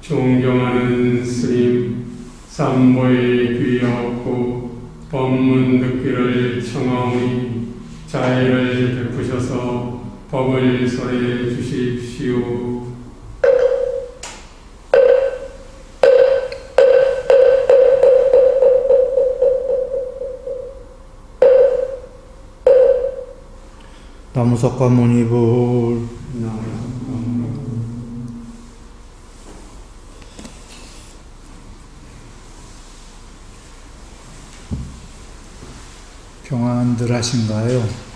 존경하는 스님, 삼보에 귀하옵고 법문 듣기를 청하오니 자애를 베푸셔서 법을 설해 주십시오. 나무석가모니불 평안들 하신가요?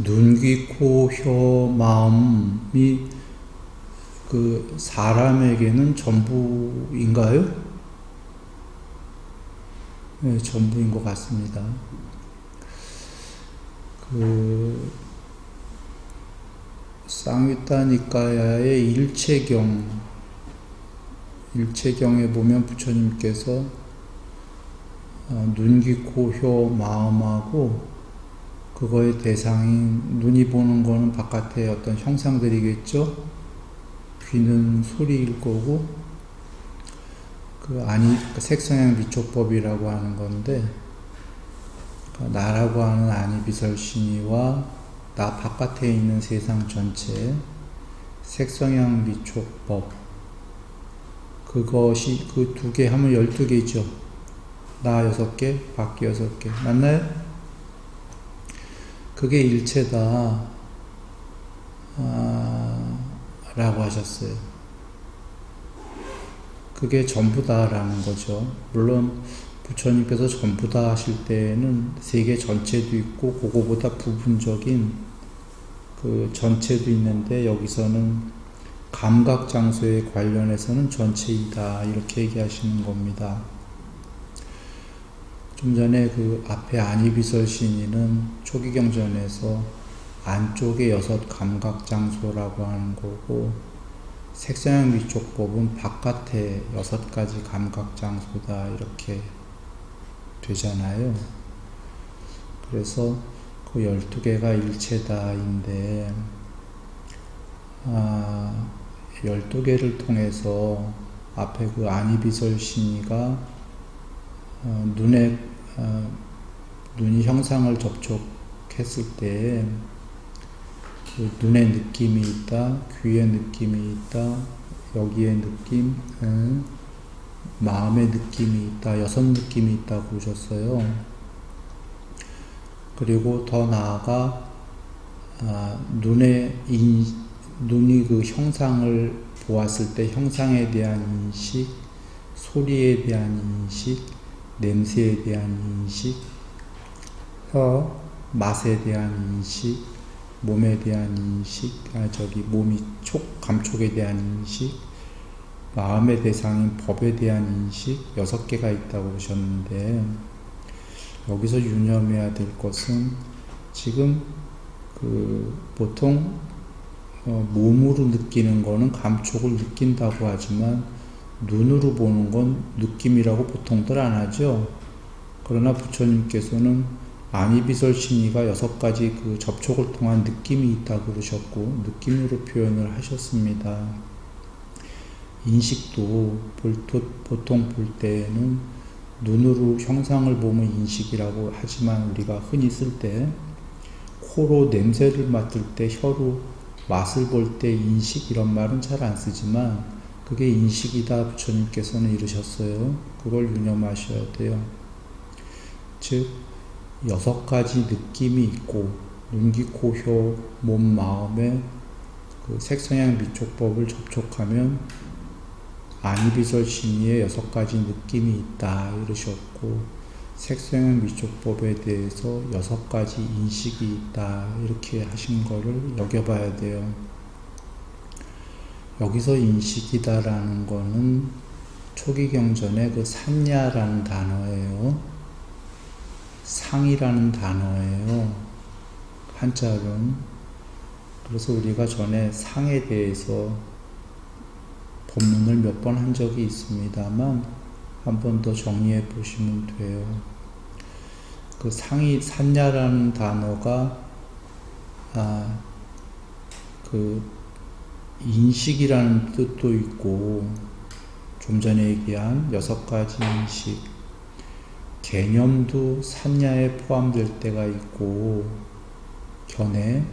눈, 귀, 코, 혀, 마음이 사람에게는 전부인가요? 네, 전부인 것 같습니다. 쌍위타 니까야의 일체경에 보면 부처님께서 눈, 귀, 코, 혀, 마음하고 그거의 대상인 눈이 보는 거는 바깥의 어떤 형상들이겠죠. 귀는 소리일 거고 색성향 미촉법이라고 하는 건데 나라고 하는 아니비설신이와 나 바깥에 있는 세상 전체 색성향 미촉법 그것이 그 두 개 하면 12개죠. 나 6개, 밖에 6개 맞나요? 그게 일체다 라고 하셨어요. 그게 전부다라는 거죠. 물론 부처님께서 전부다 하실 때에는 세계 전체도 있고 그거보다 부분적인 그 전체도 있는데 여기서는 감각장소에 관련해서는 전체이다 이렇게 얘기하시는 겁니다. 좀 전에 그 앞에 아니비설신이는 초기경전에서 안쪽에 6 감각장소라고 하는 거고 색성향 미촉법은 바깥에 6가지 감각장소다 이렇게 되잖아요. 그래서 그 12개가 일체다인데 12개를 통해서 앞에 그 아니비설신이가 눈이 형상을 접촉했을 때 그 눈의 느낌이 있다, 귀의 느낌이 있다, 여기에 느낌, 마음의 느낌이 있다, 6 느낌이 있다고 보셨어요. 그리고 더 나아가 눈이 그 형상을 보았을 때 형상에 대한 인식, 소리에 대한 인식, 냄새에 대한 인식, 맛에 대한 인식, 몸에 대한 인식, 몸이 감촉에 대한 인식, 마음의 대상인 법에 대한 인식 6개가 있다고 보셨는데 여기서 유념해야 될 것은 지금 보통 몸으로 느끼는 거는 감촉을 느낀다고 하지만 눈으로 보는 건 느낌이라고 보통들 안 하죠. 그러나 부처님께서는 아니비설신이가 6가지 그 접촉을 통한 느낌이 있다고 그러셨고 느낌으로 표현을 하셨습니다. 인식도 보통 볼 때에는 눈으로 형상을 보면 인식이라고 하지만 우리가 흔히 쓸 때 코로 냄새를 맡을 때 혀로 맛을 볼 때 인식 이런 말은 잘 안 쓰지만 그게 인식이다 부처님께서는 이르셨어요. 그걸 유념하셔야 돼요. 즉 6가지 느낌이 있고 눈, 귀, 코, 혀, 몸, 마음에 그 색성향 미촉법을 접촉하면 안이비설 심리에 6가지 느낌이 있다 이러셨고, 색성향 미촉법에 대해서 6가지 인식이 있다 이렇게 하신 거를 여겨봐야 돼요. 여기서 인식이다라는 거는 초기경전의 그 산야라는 단어예요. 상이라는 단어예요. 한자로는. 그래서 우리가 전에 상에 대해서 본문을 몇 번 한 적이 있습니다만 한 번 더 정리해 보시면 돼요. 그 상이, 산야라는 단어가 그 인식이라는 뜻도 있고, 좀 전에 얘기한 6가지 인식, 개념도 산야에 포함될 때가 있고, 견해,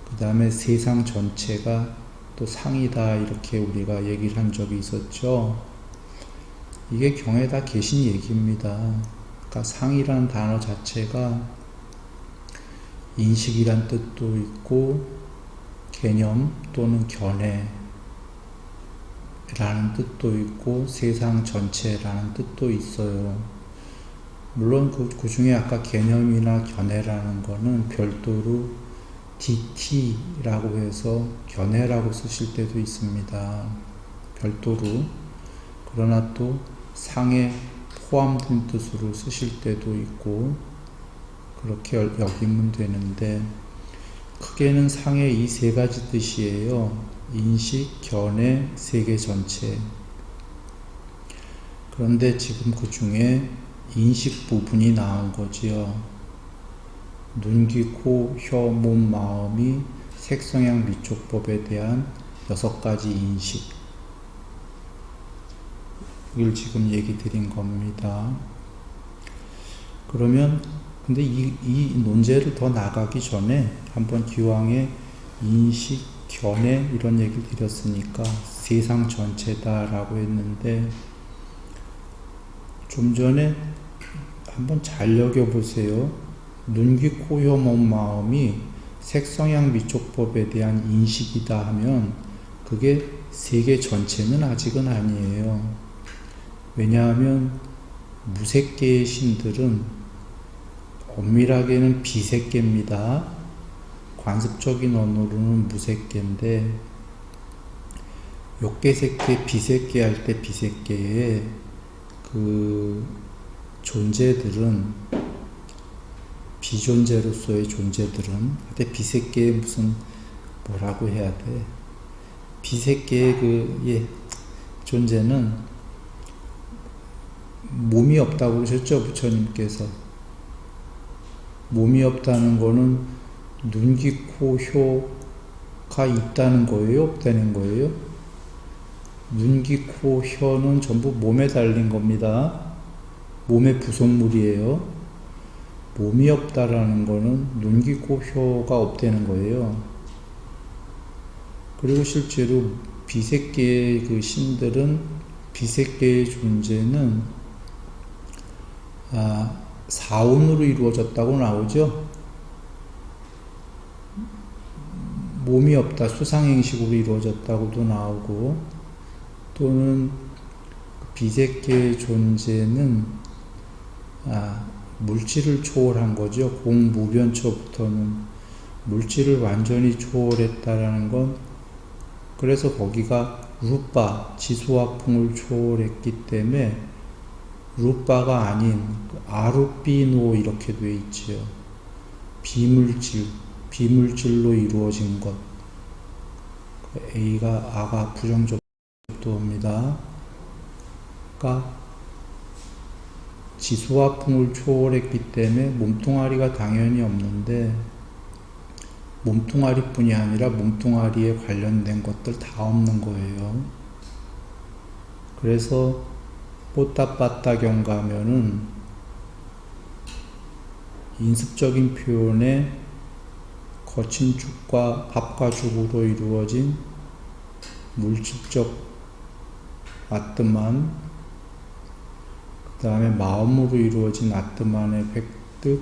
그 다음에 세상 전체가 또 상이다 이렇게 우리가 얘기를 한 적이 있었죠. 이게 경에 다 계신 얘기입니다. 그러니까 상이라는 단어 자체가 인식이란 뜻도 있고 개념 또는 견해라는 뜻도 있고 세상 전체라는 뜻도 있어요. 물론 그 중에 아까 개념이나 견해라는 거는 별도로 DT라고 해서 견해라고 쓰실 때도 있습니다. 별도로. 그러나 또 상에 포함된 뜻으로 쓰실 때도 있고 그렇게 여기면 되는데, 크게는 상의 이 3가지 뜻이에요. 인식, 견해, 세계 전체. 그런데 지금 그 중에 인식 부분이 나온 거지요. 눈, 귀, 코, 혀, 몸, 마음이 색성향 미촉법에 대한 6가지 인식. 이걸 지금 얘기 드린 겁니다. 그러면 근데 이 논제를 더 나가기 전에 한번 기왕에 인식, 견해 이런 얘기를 드렸으니까 세상 전체다라고 했는데, 좀 전에 한번 잘 여겨보세요. 눈, 귀, 코, 혀, 몸, 마음이 색성향 미촉법에 대한 인식이다 하면 그게 세계 전체는 아직은 아니에요. 왜냐하면 무색계의 신들은 엄밀하게는 비색계입니다. 관습적인 언어로는 무색계인데, 욕계색계, 비색계 할 때 비색계의 그 존재들은, 비존재로서의 존재들은, 근데 비색계의 무슨 뭐라고 해야 돼? 비색계의 그 존재는 몸이 없다고 그러셨죠, 부처님께서. 몸이 없다는 거는 눈, 귀, 코, 혀가 있다는 거예요? 없다는 거예요? 눈, 귀, 코, 혀는 전부 몸에 달린 겁니다. 몸의 부속물이에요. 몸이 없다라는 거는 눈, 귀, 코, 혀가 없다는 거예요. 그리고 실제로 비색계의 그 신들은, 비색계의 존재는 사운으로 이루어졌다고 나오죠. 몸이 없다, 수상행식으로 이루어졌다고도 나오고, 또는 비색계의 존재는 물질을 초월한 거죠. 공무변초부터는 물질을 완전히 초월했다라는 건, 그래서 거기가 루파, 지수화풍을 초월했기 때문에 루파가 아닌 아루피노 이렇게 돼 있지요. 비물질로 이루어진 것. A가 아가 부정적도입니다. 그러니까 지수화풍을 초월했기 때문에 몸뚱아리가 당연히 없는데, 몸뚱아리뿐이 아니라 몸뚱아리에 관련된 것들 다 없는 거예요. 그래서 뽀따빠따경 가면은 인습적인 표현에 거친 죽과 합과 죽으로 이루어진 물질적 아뜨만, 그 다음에 마음으로 이루어진 아트만의 획득,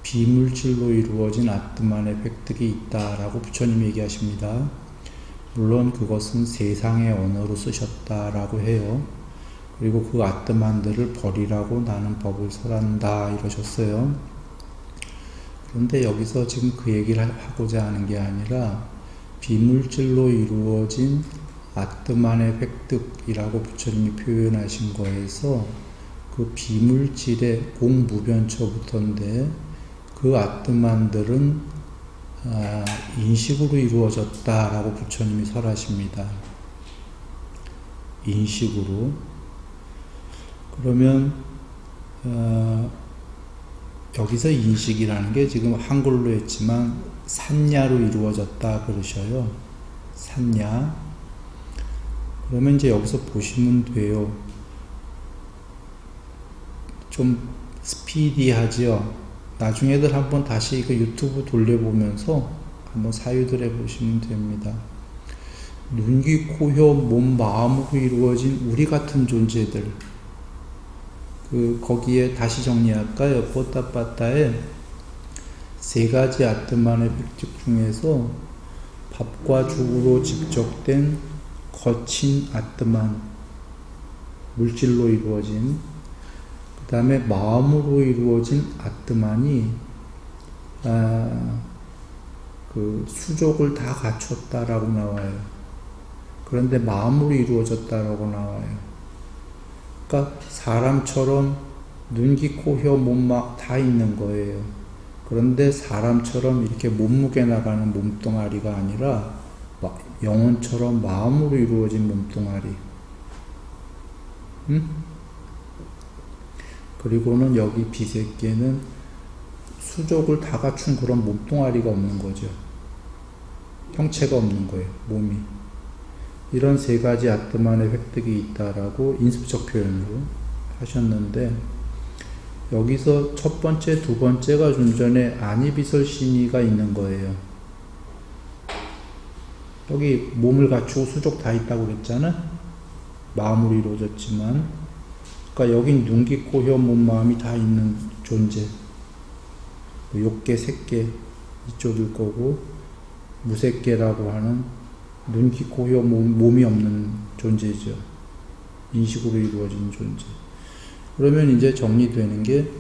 비물질로 이루어진 아트만의 획득이 있다라고 부처님이 얘기하십니다. 물론 그것은 세상의 언어로 쓰셨다라고 해요. 그리고 그 아트만들을 버리라고 나는 법을 설한다 이러셨어요. 그런데 여기서 지금 그 얘기를 하고자 하는 게 아니라 비물질로 이루어진 아트만의 획득이라고 부처님이 표현하신 거에서 그 비물질의 공무변처부터인데 그 아트만들은 인식으로 이루어졌다라고 부처님이 설하십니다. 인식으로. 그러면 여기서 인식이라는 게 지금 한글로 했지만 산야로 이루어졌다 그러셔요. 산야. 그러면 이제 여기서 보시면 돼요. 좀 스피디하죠. 나중에들 한번 다시 그 유튜브 돌려보면서 한번 사유들 해보시면 됩니다. 눈, 귀, 코, 혀, 몸, 마음으로 이루어진 우리 같은 존재들. 거기에 다시 정리할까요? 뽀따빠따에 세 가지 아트만의 획득 중에서 밥과 죽으로 집적된 거친 아트만, 물질로 이루어진, 그 다음에 마음으로 이루어진 아트만이 그 수족을 다 갖췄다라고 나와요. 그런데 마음으로 이루어졌다라고 나와요. 그러니까 사람처럼 눈, 귀, 코, 혀, 몸 다 있는 거예요. 그런데 사람처럼 이렇게 몸무게 나가는 몸뚱아리가 아니라 영혼처럼 마음으로 이루어진 몸뚱아리. 그리고는 여기 비새끼는 수족을 다 갖춘 그런 몸뚱아리가 없는 거죠. 형체가 없는 거예요, 몸이. 이런 세 가지 아트만의 획득이 있다라고 인습적 표현으로 하셨는데, 여기서 첫 번째, 두 번째가 좀 전에 아니비설신이가 있는 거예요. 여기 몸을 갖추고 수족 다 있다고 그랬잖아? 마음으로 이루어졌지만. 그러니까 여긴 눈, 귀, 코, 혀, 몸, 마음이 다 있는 존재. 욕계, 색계 이쪽일 거고, 무색계라고 하는 눈, 귀, 코, 혀, 몸이 없는 존재죠. 인식으로 이루어진 존재. 그러면 이제 정리되는 게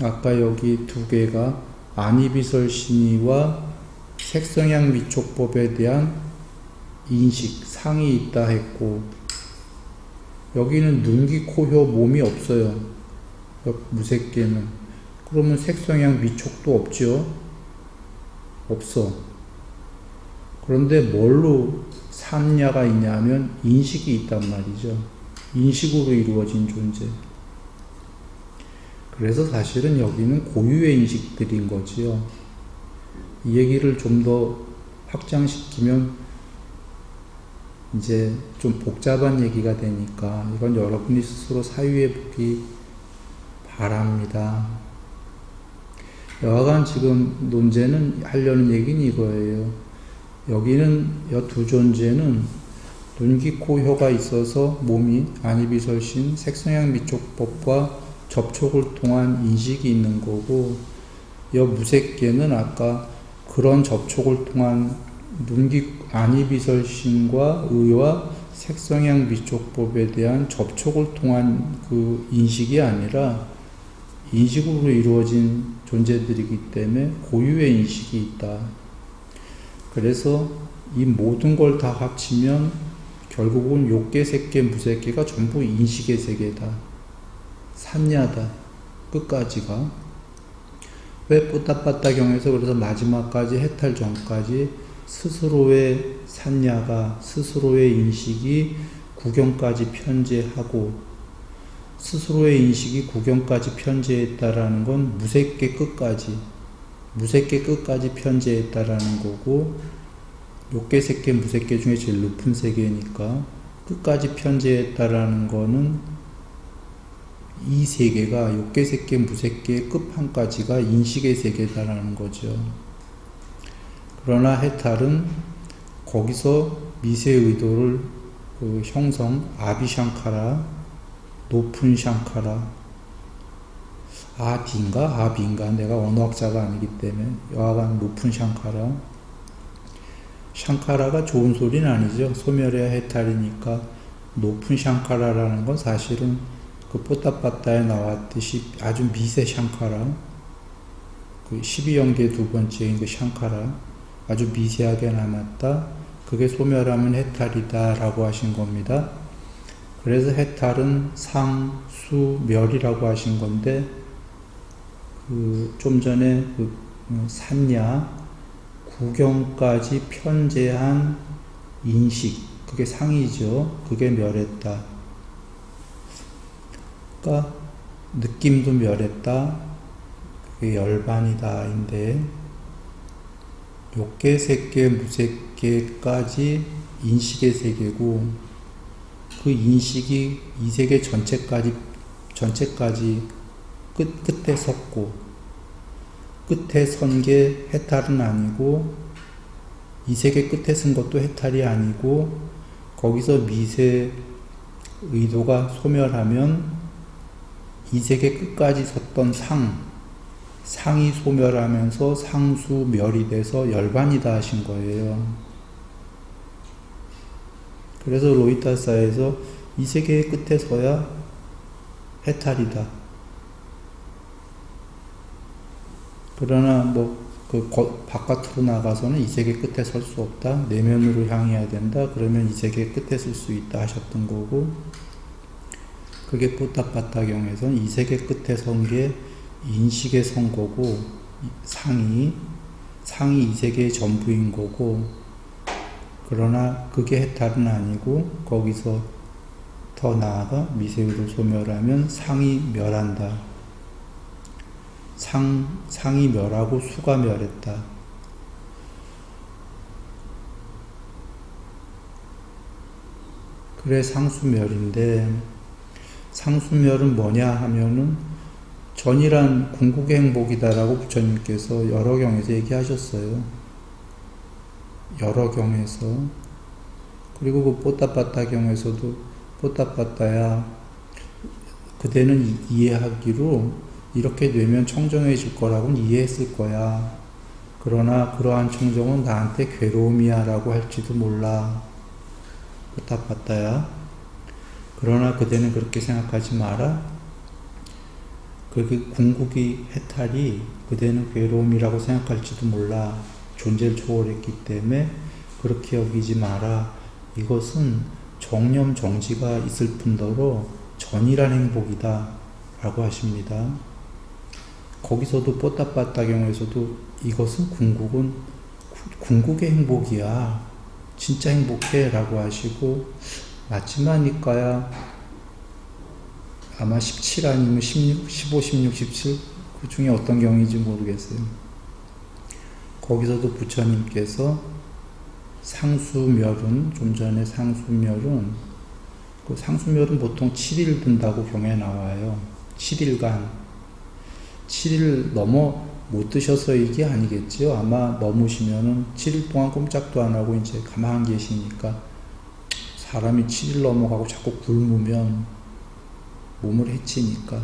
아까 여기 두 개가 아니비설신이와 색성향 미촉법에 대한 인식, 상이 있다 했고, 여기는 눈, 귀, 코, 혀, 몸이 없어요. 무색계는. 그러면 색성향 미촉도 없죠. 없어. 그런데 뭘로 산야가 있냐면 인식이 있단 말이죠. 인식으로 이루어진 존재. 그래서 사실은 여기는 고유의 인식들인 거지요. 이 얘기를 좀 더 확장시키면 이제 좀 복잡한 얘기가 되니까 이건 여러분이 스스로 사유해 보기 바랍니다. 여하간 지금 논제는 하려는 얘기는 이거예요. 여기는 이 두 존재는 눈, 귀, 코, 혀가 있어서 몸이 아니비설신, 색성향 미촉법과 접촉을 통한 인식이 있는 거고, 이 무색계는 아까 그런 접촉을 통한 아니비설신과 의와 색성향 미촉법에 대한 접촉을 통한 그 인식이 아니라 인식으로 이루어진 존재들이기 때문에 고유의 인식이 있다. 그래서 이 모든 걸 다 합치면 결국은 욕계, 색계, 무색계가 전부 인식의 세계다. 산야다. 끝까지가. 왜 뿌따빠따경에서 그래서 마지막까지 해탈 전까지 스스로의 산야가, 스스로의 인식이 구경까지 편재하고, 스스로의 인식이 구경까지 편재했다라는 건 무색계 끝까지 편재했다라는 거고, 욕계, 색계, 무색계 중에 제일 높은 세계니까 끝까지 편재했다라는 거는 이 세계가 욕계, 색계, 무색계의 끝판까지가 인식의 세계다라는 거죠. 그러나 해탈은 거기서 미세 의도를 형성, 아비샹카라, 높은 샹카라. 아비인가? 내가 언어학자가 아니기 때문에 여하간 높은 샹카라. 샹카라가 좋은 소리는 아니죠. 소멸해야 해탈이니까 높은 샹카라라는 건 사실은 그 뽀따빠따에 나왔듯이 아주 미세 샹카라, 그 12연계 두 번째인 그 샹카라, 아주 미세하게 남았다. 그게 소멸하면 해탈이다 라고 하신 겁니다. 그래서 해탈은 상, 수, 멸이라고 하신 건데, 좀 전에 산야, 구경까지 편재한 인식, 그게 상이죠. 그게 멸했다. 그러니까 느낌도 멸했다. 그게 열반이다. 인데 욕계, 색계, 무색계까지 인식의 세계고, 그 인식이 이 세계 전체까지 끝에 섰고, 끝에 선 게 해탈은 아니고, 이 세계 끝에 쓴 것도 해탈이 아니고, 거기서 미세 의도가 소멸하면 이 세계 끝까지 섰던 상이 소멸하면서 상수 멸이 돼서 열반이다 하신 거예요. 그래서 로히타사에서 이 세계의 끝에 서야 해탈이다. 그러나 바깥으로 나가서는 이 세계 끝에 설 수 없다. 내면으로 향해야 된다. 그러면 이 세계 끝에 설 수 있다 하셨던 거고, 그게 뽀따빠따경에서는 이 세계 끝에 선 게 인식의 선 거고, 상이 이 세계의 전부인 거고, 그러나 그게 해탈은 아니고, 거기서 더 나아가 미세의를 소멸하면 상이 멸한다. 상이 멸하고 수가 멸했다. 그래 상수멸인데, 상수멸은 뭐냐 하면은 전이란 궁극의 행복이다라고 부처님께서 여러 경에서 얘기하셨어요. 여러 경에서. 그리고 그 뽀따빠따 경에서도 뽀따빠따야, 그대는 이해하기로 이렇게 되면 청정해질 거라고는 이해했을 거야. 그러나 그러한 청정은 나한테 괴로움이야 라고 할지도 몰라. 뽀따빠따야. 그러나 그대는 그렇게 생각하지 마라. 그 궁극이 해탈이 그대는 괴로움이라고 생각할지도 몰라. 존재를 초월했기 때문에 그렇게 여기지 마라. 이것은 정념 정지가 있을 뿐더러 전이란 행복이다 라고 하십니다. 거기서도 뽀따빠따 경우에서도 이것은 궁극의 행복이야. 진짜 행복해 라고 하시고, 마지막이니까야 아마 17 아니면 16, 15, 16, 17 그 중에 어떤 경인지 모르겠어요. 거기서도 부처님께서 상수멸은, 좀 전에 상수멸은, 그 상수멸은 보통 7일 든다고 경에 나와요. 7일간. 7일 넘어 못 드셔서 이게 아니겠죠. 아마 넘으시면은 7일 동안 꼼짝도 안 하고 이제 가만히 계시니까, 사람이 7일 넘어가고 자꾸 굶으면 몸을 해치니까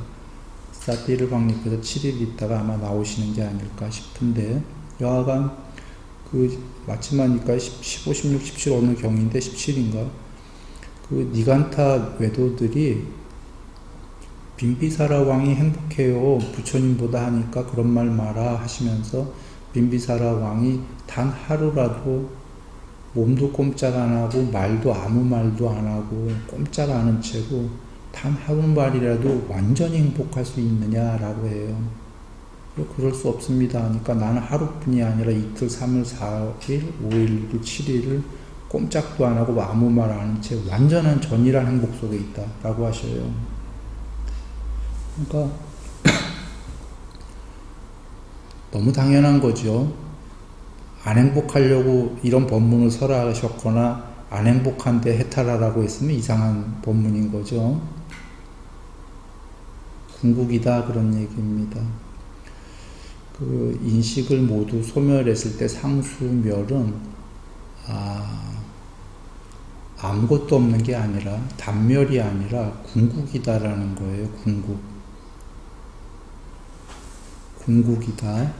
사띠를 박립해서 7일 있다가 아마 나오시는 게 아닐까 싶은데, 여하간 마침하니까 15, 16, 17 어느 경인데 17인가? 그 니간타 외도들이 빈비사라 왕이 행복해요. 부처님보다 하니까 그런 말 마라 하시면서, 빈비사라 왕이 단 하루라도 몸도 꼼짝 안 하고 말도 아무 말도 안 하고 꼼짝 않은 채로 단 하루말이라도 완전히 행복할 수 있느냐라고 해요. 그럴 수 없습니다 하니까, 나는 하루뿐이 아니라 이틀, 3일, 4일, 5일, 6일, 7일을 꼼짝도 안 하고 아무 말 안 하는 채 완전한 전이란 행복 속에 있다 라고 하셔요. 그러니까 너무 당연한 거죠. 안 행복하려고 이런 법문을 설하셨거나 안 행복한데 해탈하라고 했으면 이상한 법문인 거죠. 궁극이다 그런 얘기입니다. 그 인식을 모두 소멸했을 때 상수멸은 아무것도 없는 게 아니라 단멸이 아니라 궁극이다라는 거예요. 궁극이다.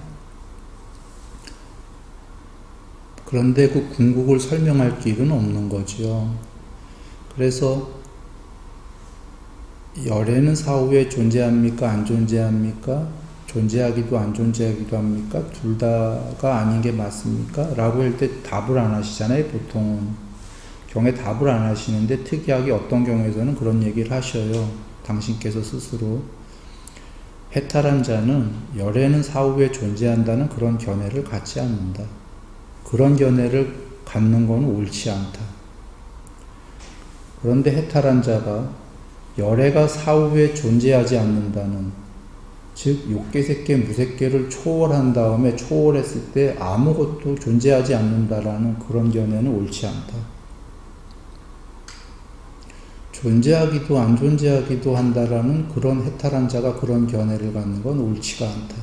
그런데 그 궁극을 설명할 길은 없는 거죠. 그래서 열애는 사후에 존재합니까? 안 존재합니까? 존재하기도 안 존재하기도 합니까? 둘 다가 아닌 게 맞습니까? 라고 할 때 답을 안 하시잖아요. 보통은 경에 답을 안 하시는데 특이하게 어떤 경우에서는 그런 얘기를 하셔요. 당신께서 스스로 해탈한 자는 열애는 사후에 존재한다는 그런 견해를 갖지 않는다. 그런 견해를 갖는 건 옳지 않다. 그런데 해탈한 자가 열애가 사후에 존재하지 않는다는, 즉 욕계색계 무색계를 초월한 다음에 초월했을 때 아무것도 존재하지 않는다라는 그런 견해는 옳지 않다. 존재하기도 안 존재하기도 한다라는 그런 해탈한 자가 그런 견해를 갖는 건 옳지가 않다.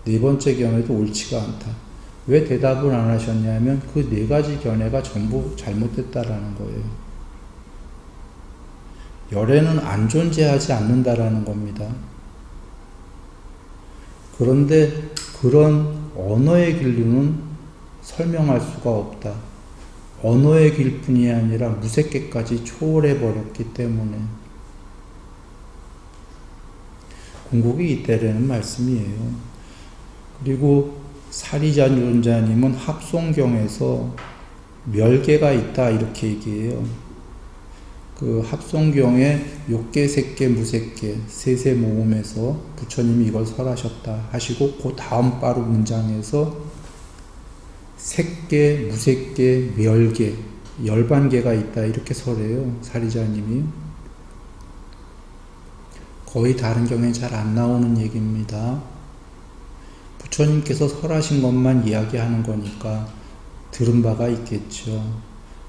네 번째 견해도 옳지가 않다. 왜 대답을 안 하셨냐면 그 네 가지 견해가 전부 잘못됐다라는 거예요. 열애는 안 존재하지 않는다라는 겁니다. 그런데 그런 언어의 길로는 설명할 수가 없다. 언어의 길뿐이 아니라 무색계까지 초월해버렸기 때문에 궁극이 있다라는 말씀이에요. 그리고 사리자존자님은 합송경에서 멸계가 있다 이렇게 얘기해요. 그 합송경에 욕계, 색계, 무색계 세 모음에서 부처님이 이걸 설하셨다 하시고 그 다음 바로 문장에서 색계, 무색계, 멸계, 열반계가 있다 이렇게 설해요. 사리자님이. 거의 다른 경우에 잘 안 나오는 얘기입니다. 부처님께서 설하신 것만 이야기하는 거니까 들은 바가 있겠죠.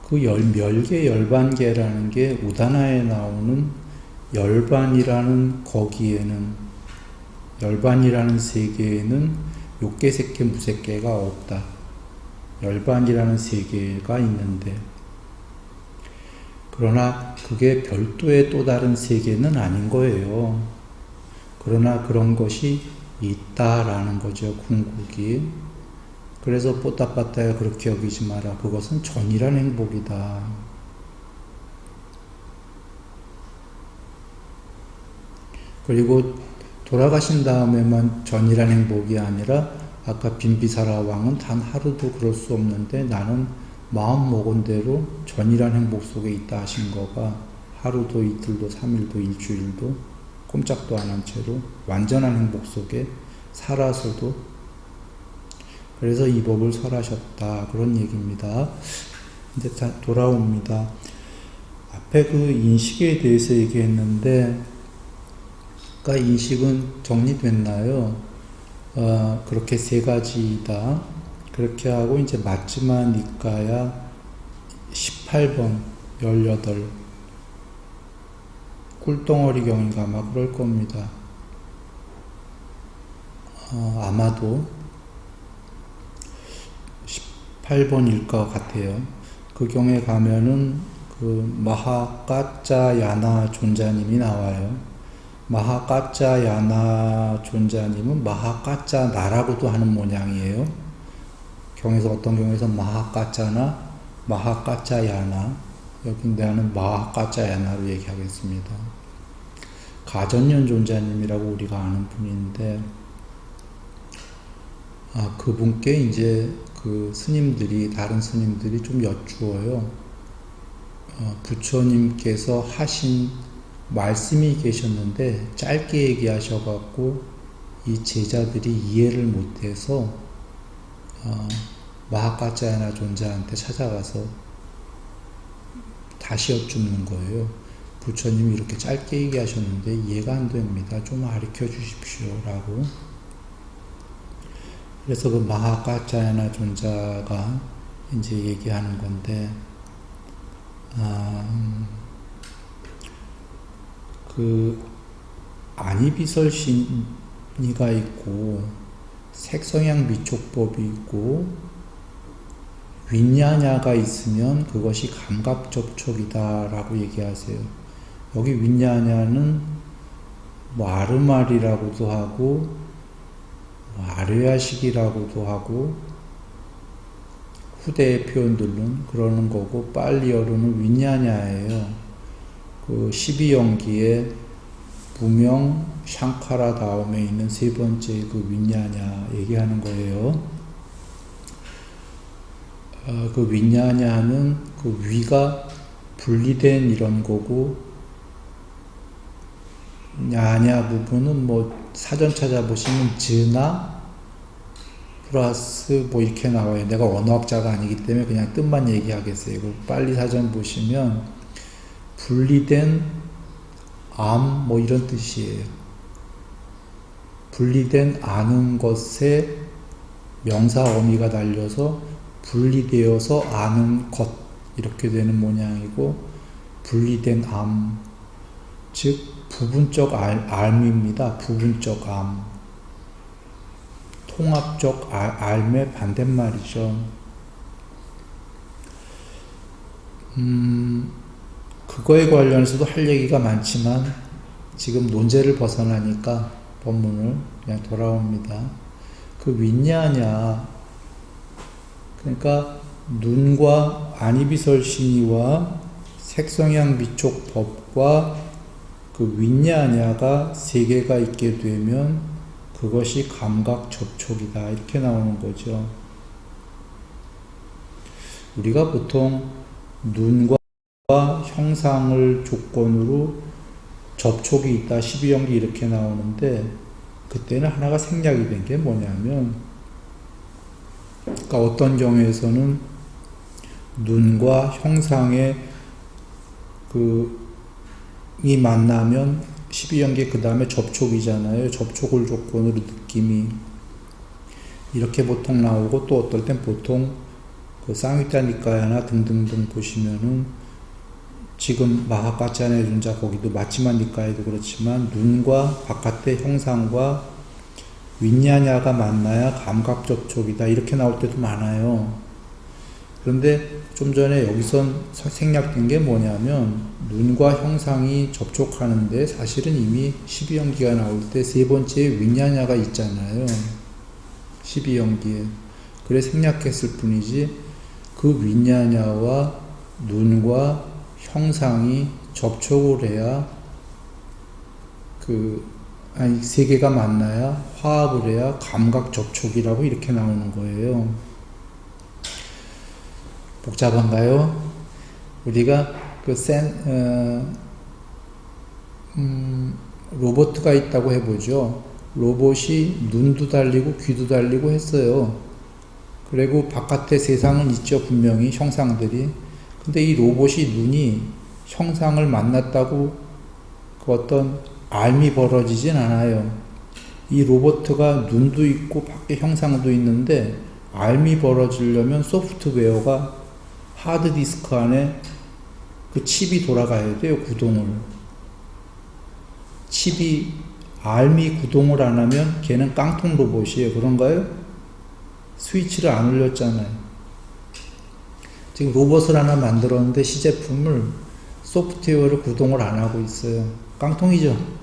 그 멸계, 열반계라는 게 우다나에 나오는 열반이라는 거기에는, 열반이라는 세계에는 욕계, 색계, 무색계가 없다. 열반이라는 세계가 있는데, 그러나 그게 별도의 또 다른 세계는 아닌 거예요. 그러나 그런 것이 있다라는 거죠, 궁극이. 그래서 뽀따빠따야 그렇게 여기지 마라. 그것은 전이란 행복이다. 그리고 돌아가신 다음에만 전이란 행복이 아니라 아까 빈비사라 왕은 단 하루도 그럴 수 없는데 나는 마음 먹은 대로 전이란 행복 속에 있다 하신 거가 하루도 이틀도 3일도 일주일도 꼼짝도 안 한 채로 완전한 행복 속에 살아서도, 그래서 이 법을 설하셨다 그런 얘기입니다. 이제 다 돌아옵니다. 앞에 그 인식에 대해서 얘기했는데, 그러니까 인식은 정리됐나요? 그렇게 세 가지다. 그렇게 하고 이제 마지막 니까야 18번 18 꿀덩어리 경인가 아마 그럴 겁니다. 아마도 18번일 것 같아요. 그 경에 가면은 그 마하까짜야나 존자님이 나와요. 마하까짜야나 존자님은 마하까짜나라고도 하는 모양이에요. 경에서 어떤 경우에서 마하까짜나 마하까짜야나, 여기 내는 마하까짜야나로 얘기하겠습니다. 가전년 존자님이라고 우리가 아는 분인데, 그분께 이제 그 스님들이, 다른 스님들이 좀 여쭈어요. 부처님께서 하신 말씀이 계셨는데 짧게 얘기하셔갖고 이 제자들이 이해를 못해서 마하까짜야나 존자한테 찾아가서 다시 여쭙는 거예요. 부처님이 이렇게 짧게 얘기하셨는데 이해가 안 됩니다. 좀 가르쳐 주십시오. 라고. 그래서 그 마하까짜야나 존자가 이제 얘기하는 건데, 그 안이비설신이가 있고 색성향 미촉법이 있고 윈냐냐가 있으면 그것이 감각접촉이다라고 얘기하세요. 여기 윈냐냐는 뭐 아르말이라고도 하고 뭐 아르야식이라고도 하고 후대의 표현들은 그러는 거고 빨리어로는 윈냐냐예요. 그 12연기에 무명 샹카라 다음에 있는 세 번째 그 윈냐냐 얘기하는 거예요. 그 윈냐냐는 그 위가 분리된 이런 거고 냐냐 부분은 뭐 사전 찾아보시면 즈나 플러스 뭐 이렇게 나와요. 내가 언어학자가 아니기 때문에 그냥 뜻만 얘기하겠어요. 이걸 빨리 사전 보시면 분리된 암 뭐 이런 뜻이에요. 분리된 아는 것에 명사 어미가 달려서 분리되어서 아는 것 이렇게 되는 모양이고 분리된 암 즉 부분적 알입니다. 부분적 암 통합적 알의 반대말이죠. 그거에 관련해서도 할 얘기가 많지만 지금 논제를 벗어나니까 본문을 그냥 돌아옵니다. 그 윈냐냐 그러니까 눈과 안이비설신이와 색성향 미촉법과 그 윈냐냐가 세 개가 있게 되면 그것이 감각 접촉이다 이렇게 나오는 거죠. 우리가 보통 눈과 형상을 조건으로 접촉이 있다 12연기 이렇게 나오는데 그때는 하나가 생략이 된 게 뭐냐면 그러니까 어떤 경우에서는 눈과 형상의 이 만나면 12연계 그 다음에 접촉이잖아요. 접촉을 조건으로 느낌이 이렇게 보통 나오고 또 어떨 땐 보통 그 쌍위타 니까야나 등등등 보시면은 지금 마하가짜네 존자 거기도 마치만 니까야도 그렇지만 눈과 바깥의 형상과 윈냐냐가 만나야 감각 접촉이다 이렇게 나올 때도 많아요. 그런데 좀 전에 여기선 생략된 게 뭐냐면 눈과 형상이 접촉하는데 사실은 이미 12연기가 나올 때 세 번째 윈냐냐가 있잖아요. 12연기에. 그래 생략했을 뿐이지 그 윈냐냐와 눈과 형상이 접촉을 해야 세 개가 만나야 화합을 해야 감각 접촉이라고 이렇게 나오는 거예요. 복잡한가요? 우리가 로봇가 있다고 해보죠. 로봇이 눈도 달리고 귀도 달리고 했어요. 그리고 바깥에 세상은 있죠. 분명히 형상들이. 근데 이 로봇이 눈이 형상을 만났다고 그 어떤 알미 벌어지진 않아요. 이 로봇가 눈도 있고 밖에 형상도 있는데 알미 벌어지려면 소프트웨어가 하드디스크 안에 그 칩이 돌아가야 돼요. 구동을. 칩이 알미 구동을 안 하면 걔는 깡통 로봇이에요. 그런가요? 스위치를 안 올렸잖아요. 지금 로봇을 하나 만들었는데 시제품을 소프트웨어를 구동을 안 하고 있어요. 깡통이죠.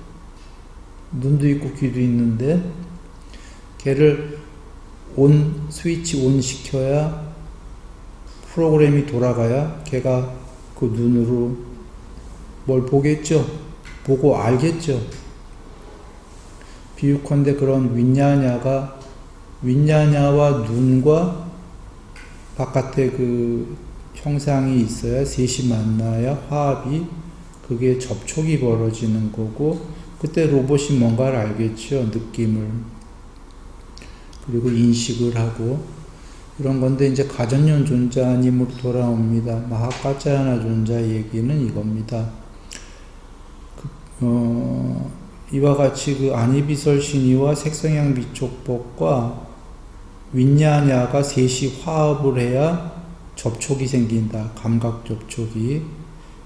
눈도 있고 귀도 있는데 걔를 스위치 온 시켜야 프로그램이 돌아가야 걔가 그 눈으로 뭘 보겠죠? 보고 알겠죠? 비유컨대 그런 윈냐냐와 눈과 바깥에 그 형상이 있어야 셋이 만나야 화합이 그게 접촉이 벌어지는 거고 그때 로봇이 뭔가를 알겠죠? 느낌을. 그리고 인식을 하고 이런 건데 이제 가전용 존자님으로 돌아옵니다. 마하카짜야나 존자 얘기는 이겁니다. 이와 같이 그 아니비설신이와 색성향 미촉법과 윈냐냐가 셋이 화합을 해야 접촉이 생긴다. 감각 접촉이.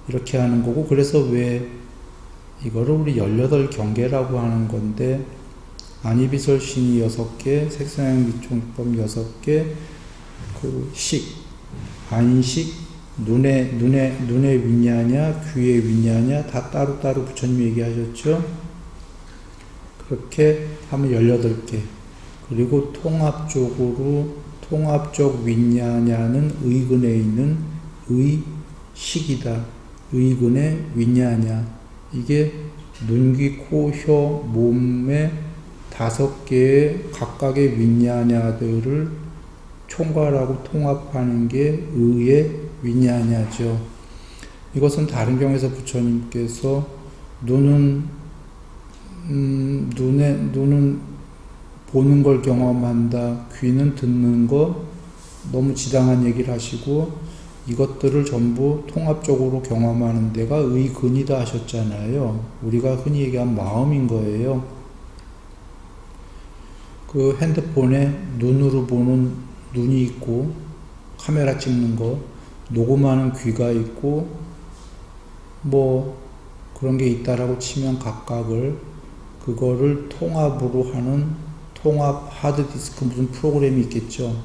이렇게 하는 거고 그래서 왜 이거를 우리 18경계라고 하는 건데 아니비설신이 6개, 색성향 미촉법 6개, 그 안식, 눈의 윈냐냐, 귀의 윈냐냐, 다 따로따로 부처님 얘기하셨죠? 그렇게 하면 18개. 그리고 통합적 윈냐냐는 의근에 있는 의식이다. 의근의 윈냐냐. 이게 눈, 귀, 코, 혀, 몸의 5개의 각각의 윈냐냐들을 총괄하고 통합하는 게 의의 윈냐냐죠. 이것은 다른 경에서 부처님께서 눈은 보는 걸 경험한다. 귀는 듣는 거 너무 지당한 얘기를 하시고 이것들을 전부 통합적으로 경험하는 데가 의근이다 하셨잖아요. 우리가 흔히 얘기한 마음인 거예요. 그 핸드폰에 눈으로 보는 눈이 있고 카메라 찍는 거, 녹음하는 귀가 있고 뭐 그런 게 있다라고 치면 각각을 그거를 통합으로 하는 통합 하드디스크 무슨 프로그램이 있겠죠.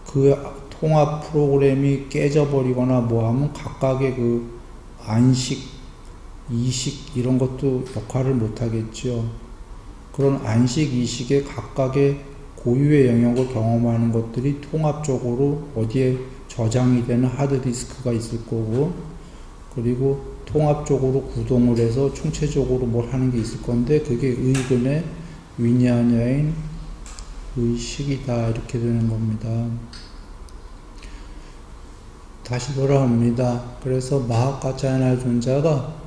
그 통합 프로그램이 깨져버리거나 뭐 하면 각각의 그 안식, 이식 이런 것도 역할을 못 하겠죠. 그런 안식, 이식의 각각의 고유의 영역을 경험하는 것들이 통합적으로 어디에 저장이 되는 하드디스크가 있을 거고, 그리고 통합적으로 구동을 해서 총체적으로 뭘 하는 게 있을 건데, 그게 의근의 윈냐냐인 의식이다. 이렇게 되는 겁니다. 다시 돌아옵니다. 그래서 마하카차야나 존자가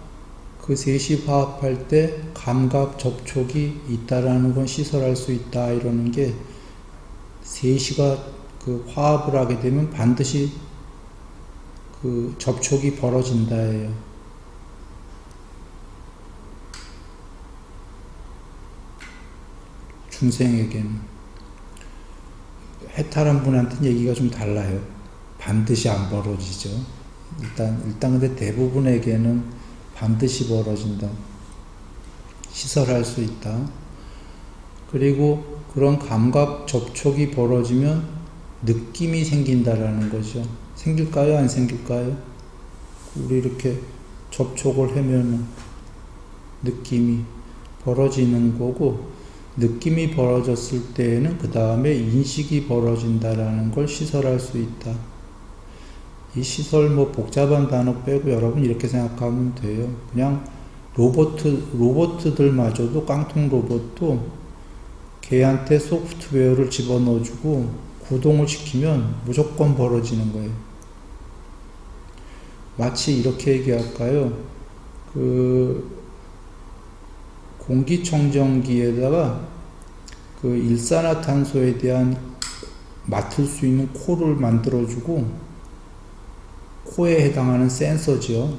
그 셋이 화합할 때 감각 접촉이 있다라는 건 시설할 수 있다. 이러는 게 셋이가 그 화합을 하게 되면 반드시 그 접촉이 벌어진다예요. 중생에게는. 해탈한 분한테는 얘기가 좀 달라요. 반드시 안 벌어지죠. 일단 근데 대부분에게는 반드시 벌어진다. 시설할 수 있다. 그리고 그런 감각 접촉이 벌어지면 느낌이 생긴다라는 거죠. 생길까요? 안 생길까요? 우리 이렇게 접촉을 하면 느낌이 벌어지는 거고, 느낌이 벌어졌을 때에는 그 다음에 인식이 벌어진다라는 걸 시설할 수 있다. 이 시설 뭐 복잡한 단어 빼고 여러분 이렇게 생각하면 돼요. 그냥 로봇들마저도 깡통 로봇도 걔한테 소프트웨어를 집어넣어주고 구동을 시키면 무조건 벌어지는 거예요. 마치 이렇게 얘기할까요? 그 공기청정기에다가 그 일산화탄소에 대한 맡을 수 있는 코를 만들어주고, 코에 해당하는 센서죠.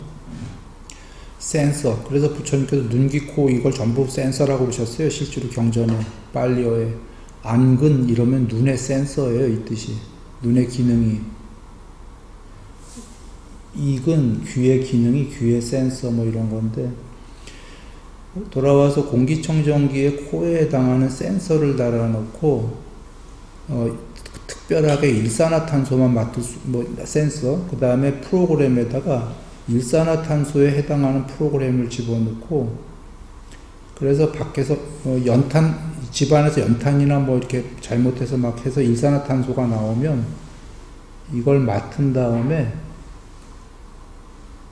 센서. 그래서 부처님께서 눈, 귀, 코 이걸 전부 센서라고 그러셨어요. 실제로 경전에, 빨리어에. 안근 이러면 눈의 센서예요. 이 뜻이. 눈의 기능이. 이근 귀의 기능이 귀의 센서 뭐 이런 건데, 돌아와서 공기청정기에 코에 해당하는 센서를 달아놓고 특별하게 일산화탄소만 맡을 수, 센서, 그 다음에 프로그램에다가 일산화탄소에 해당하는 프로그램을 집어넣고, 그래서 밖에서 집안에서 연탄이나 뭐 이렇게 잘못해서 막 해서 일산화탄소가 나오면 이걸 맡은 다음에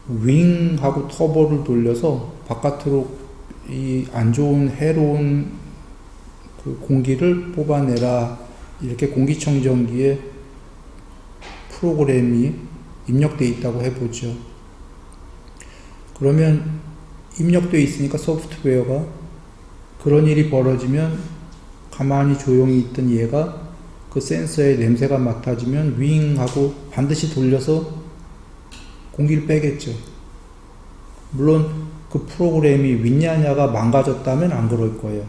윙 하고 터보를 돌려서 바깥으로 이 안 좋은 해로운 그 공기를 뽑아내라. 이렇게 공기청정기에 프로그램이 입력되어 있다고 해보죠. 그러면 입력되어 있으니까 소프트웨어가 그런 일이 벌어지면 가만히 조용히 있던 얘가 그 센서에 냄새가 맡아지면 윙 하고 반드시 돌려서 공기를 빼겠죠. 물론 그 프로그램이 윈냐냐가 망가졌다면 안 그럴 거예요.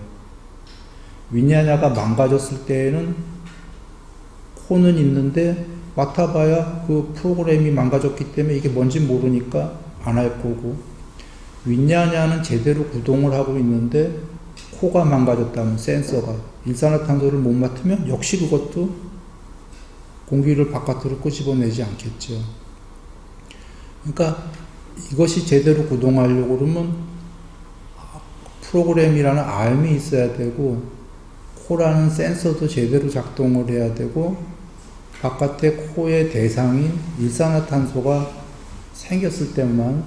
윈냐냐가 망가졌을 때에는 코는 있는데 맡아봐야 그 프로그램이 망가졌기 때문에 이게 뭔지 모르니까 안 할 거고, 윈냐냐는 제대로 구동을 하고 있는데 코가 망가졌다면 센서가 일산화탄소를 못 맡으면 역시 그것도 공기를 바깥으로 끄집어내지 않겠죠. 그러니까 이것이 제대로 구동하려고 그러면 프로그램이라는 알이 있어야 되고 코라는 센서도 제대로 작동을 해야 되고 바깥에 코의 대상인 일산화탄소가 생겼을 때만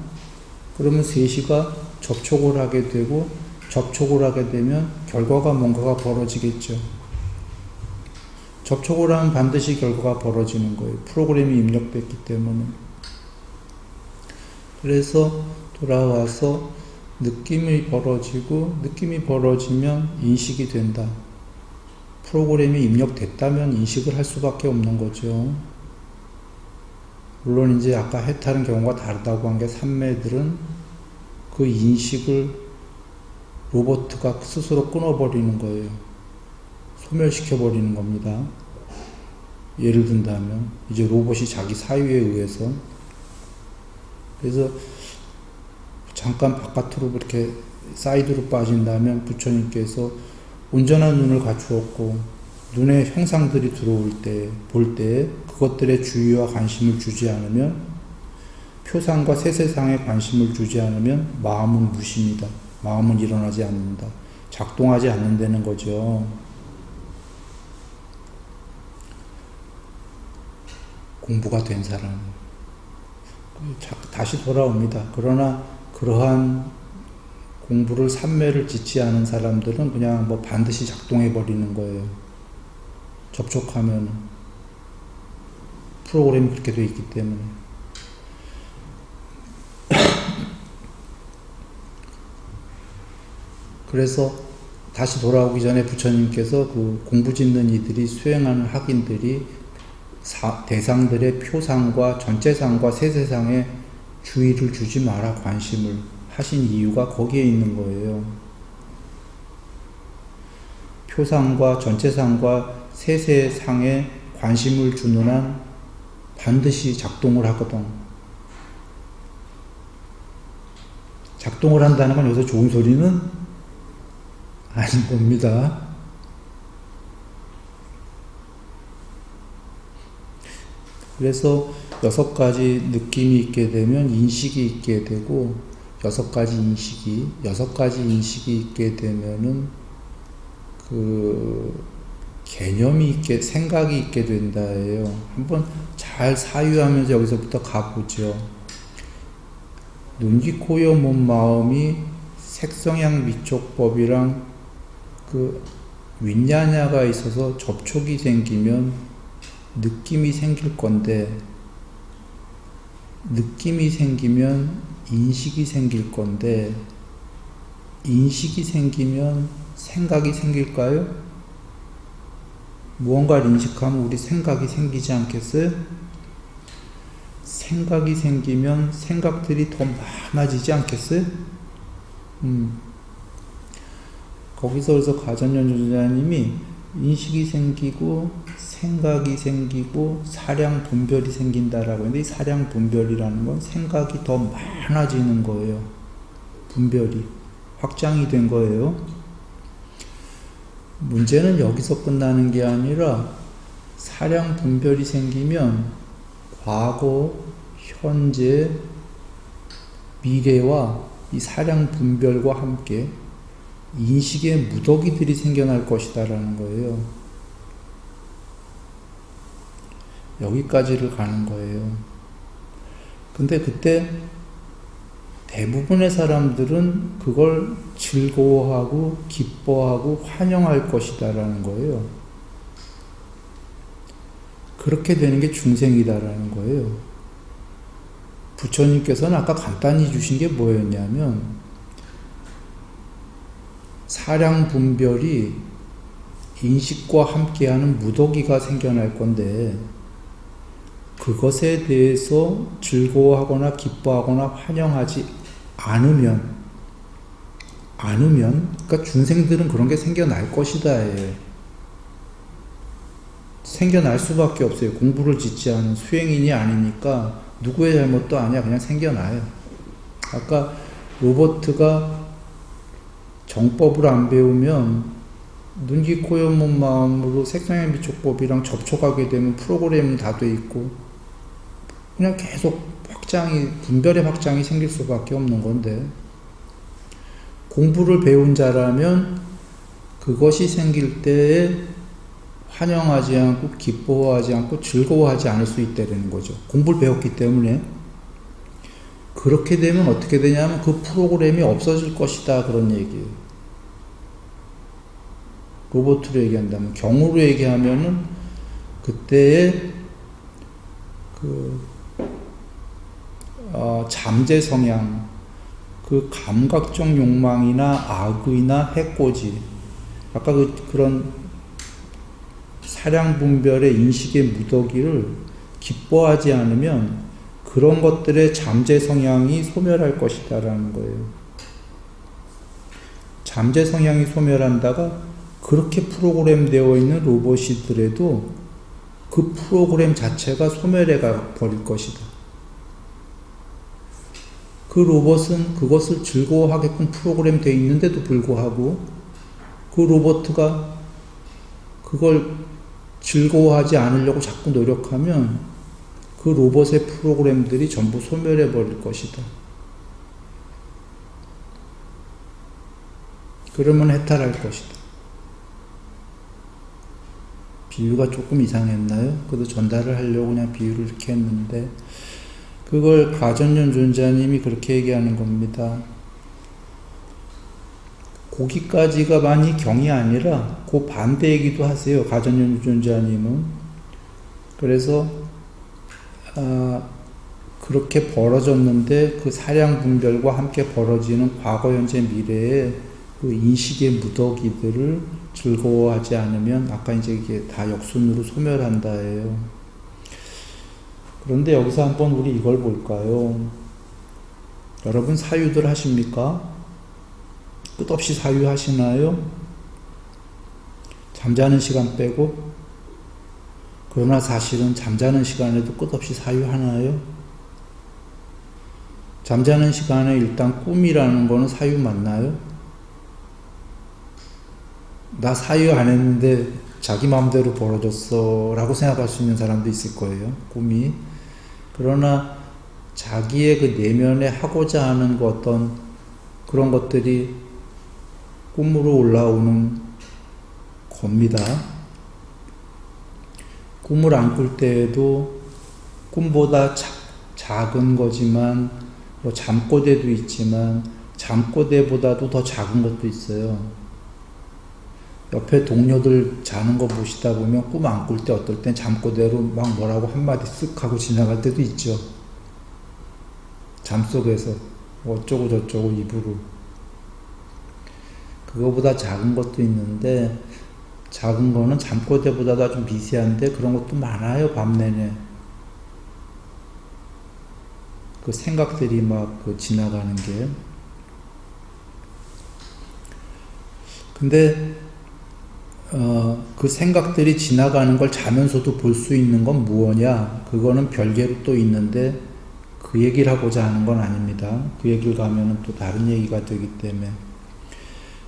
그러면 셋이가 접촉을 하게 되고 접촉을 하게 되면 결과가 뭔가가 벌어지겠죠. 접촉을 하면 반드시 결과가 벌어지는 거예요. 프로그램이 입력됐기 때문에. 그래서 돌아와서 느낌이 벌어지면 인식이 된다. 프로그램이 입력됐다면 인식을 할 수밖에 없는 거죠. 물론 이제 아까 해탈은 경우가 다르다고 한 게 산매들은 그 인식을 로봇가 스스로 끊어버리는 거예요. 소멸시켜버리는 겁니다. 예를 든다면 이제 로봇이 자기 사유에 의해서 그래서 잠깐 바깥으로 이렇게 사이드로 빠진다면 부처님께서 온전한 눈을 갖추었고 눈에 형상들이 들어올 때, 볼 때 그것들의 주의와 관심을 주지 않으면 표상과 세세상에 관심을 주지 않으면 마음은 무십니다. 마음은 일어나지 않는다. 작동하지 않는다는 거죠. 공부가 된 사람. 다시 돌아옵니다. 그러나 그러한 공부를 산매를 짓지 않은 사람들은 그냥 뭐 반드시 작동해 버리는 거예요. 접촉하면 프로그램이 그렇게 되어 있기 때문에. 그래서 다시 돌아오기 전에 부처님께서 그 공부 짓는 이들이 수행하는 학인들이 대상들의 표상과 전체상과 세세상에 주의를 주지 마라 관심을 하신 이유가 거기에 있는 거예요. 표상과 전체상과 세세상에 관심을 주는 한 반드시 작동을 하거든. 작동을 한다는 건 여기서 좋은 소리는 아닌 겁니다. 그래서 6가지 느낌이 있게 되면 인식이 있게 되고 6가지 인식이 있게 되면은 그 개념이 있게 생각이 있게 된다예요. 한번 잘 사유하면서 여기서부터 가보죠. 눈, 귀, 코, 여, 몸, 마음이 색성향 미촉법이랑 그 윈냐냐가 있어서 접촉이 생기면 느낌이 생길 건데 느낌이 생기면 인식이 생길 건데 인식이 생기면 생각이 생길까요? 무언가를 인식하면 우리 생각이 생기지 않겠어요? 생각이 생기면 생각들이 더 많아지지 않겠어요? 거기서 그래서 가전연주자님이 인식이 생기고 생각이 생기고 사량 분별이 생긴다라고 했는데 이 사량 분별이라는 건 생각이 더 많아지는 거예요. 분별이 확장이 된 거예요. 문제는 여기서 끝나는 게 아니라 사량 분별이 생기면 과거, 현재, 미래와 이 사량 분별과 함께 인식의 무더기들이 생겨날 것이다라는 거예요. 여기까지를 가는 거예요. 근데 그때 대부분의 사람들은 그걸 즐거워하고 기뻐하고 환영할 것이다라는 거예요. 그렇게 되는 게 중생이다라는 거예요. 부처님께서는 아까 간단히 주신 게 뭐였냐면 사량 분별이 인식과 함께하는 무더기가 생겨날 건데 그것에 대해서 즐거워하거나 기뻐하거나 환영하지 않으면 그러니까 중생들은 그런 게 생겨날 것이다. 생겨날 수밖에 없어요. 공부를 짓지 않은 수행인이 아니니까 누구의 잘못도 아니야. 그냥 생겨나요. 아까 로버트가 정법을 안 배우면 눈, 귀, 코, 연, 몸, 마음으로 색상의 미촉법이랑 접촉하게 되면 프로그램은 다 돼 있고 그냥 계속 분별의 확장이 생길 수밖에 없는 건데 공부를 배운 자라면 그것이 생길 때에 환영하지 않고 기뻐하지 않고 즐거워하지 않을 수 있다는 거죠. 공부를 배웠기 때문에. 그렇게 되면 어떻게 되냐면 그 프로그램이 없어질 것이다 그런 얘기예요. 로봇으로 얘기한다면, 경우로 얘기하면은 그때의 잠재 성향, 그 감각적 욕망이나 악의나 해코지, 아까 그런 사량 분별의 인식의 무더기를 기뻐하지 않으면 그런 것들의 잠재 성향이 소멸할 것이다라는 거예요. 잠재 성향이 소멸한다가 그렇게 프로그램되어 있는 로봇이더라도 그 프로그램 자체가 소멸해 버릴 것이다. 그 로봇은 그것을 즐거워하게끔 프로그램되어 있는데도 불구하고 그 로봇가 그걸 즐거워하지 않으려고 자꾸 노력하면 그 로봇의 프로그램들이 전부 소멸해 버릴 것이다. 그러면 해탈할 것이다. 비유가 조금 이상했나요? 그래도 전달을 하려고 그냥 비유를 이렇게 했는데 그걸 가전연 존자님이 그렇게 얘기하는 겁니다. 거기까지가 많이 경이 아니라 그 반대 얘기도 하세요. 가전연 존자님은. 그래서 그렇게 벌어졌는데 그 사량 분별과 함께 벌어지는 과거, 현재, 미래의 그 인식의 무더기들을 즐거워하지 않으면 아까 이제 이게 다 역순으로 소멸한다예요. 그런데 여기서 한번 우리 이걸 볼까요? 여러분 사유들 하십니까? 끝없이 사유하시나요? 잠자는 시간 빼고? 그러나 사실은 잠자는 시간에도 끝없이 사유하나요? 잠자는 시간에 일단 꿈이라는 거는 사유 맞나요? 나 사유 안 했는데 자기 마음대로 벌어졌어 라고 생각할 수 있는 사람도 있을 거예요. 꿈이. 그러나 자기의 그 내면에 하고자 하는 그 어떤 그런 것들이 꿈으로 올라오는 겁니다. 꿈을 안 꿀 때에도 꿈보다 작은 거지만 뭐 잠꼬대도 있지만 잠꼬대보다도 더 작은 것도 있어요. 옆에 동료들 자는 거 보시다 보면 꿈 안 꿀 때 어떨 땐 잠꼬대로 막 뭐라고 한마디 쓱 하고 지나갈 때도 있죠. 잠속에서 어쩌고 저쩌고 입으로. 그거보다 작은 것도 있는데 작은 거는 잠꼬대보다 좀 미세한데 그런 것도 많아요. 밤 내내. 그 생각들이 막 지나가는 게. 근데 그 생각들이 지나가는 걸 자면서도 볼 수 있는 건 무엇이냐? 그거는 별개로 또 있는데 그 얘기를 하고자 하는 건 아닙니다. 그 얘기를 가면은 또 다른 얘기가 되기 때문에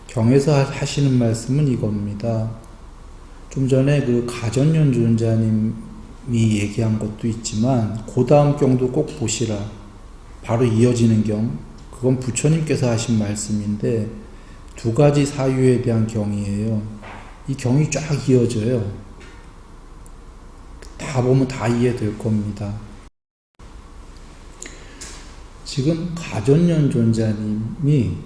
경에서 하시는 말씀은 이겁니다. 좀 전에 그 가전연 존자님이 얘기한 것도 있지만 그 다음 경도 꼭 보시라. 바로 이어지는 경. 그건 부처님께서 하신 말씀인데 두 가지 사유에 대한 경이에요. 이 경이 쫙 이어져요. 다 보면 다 이해될 겁니다. 지금 가전연 존자님이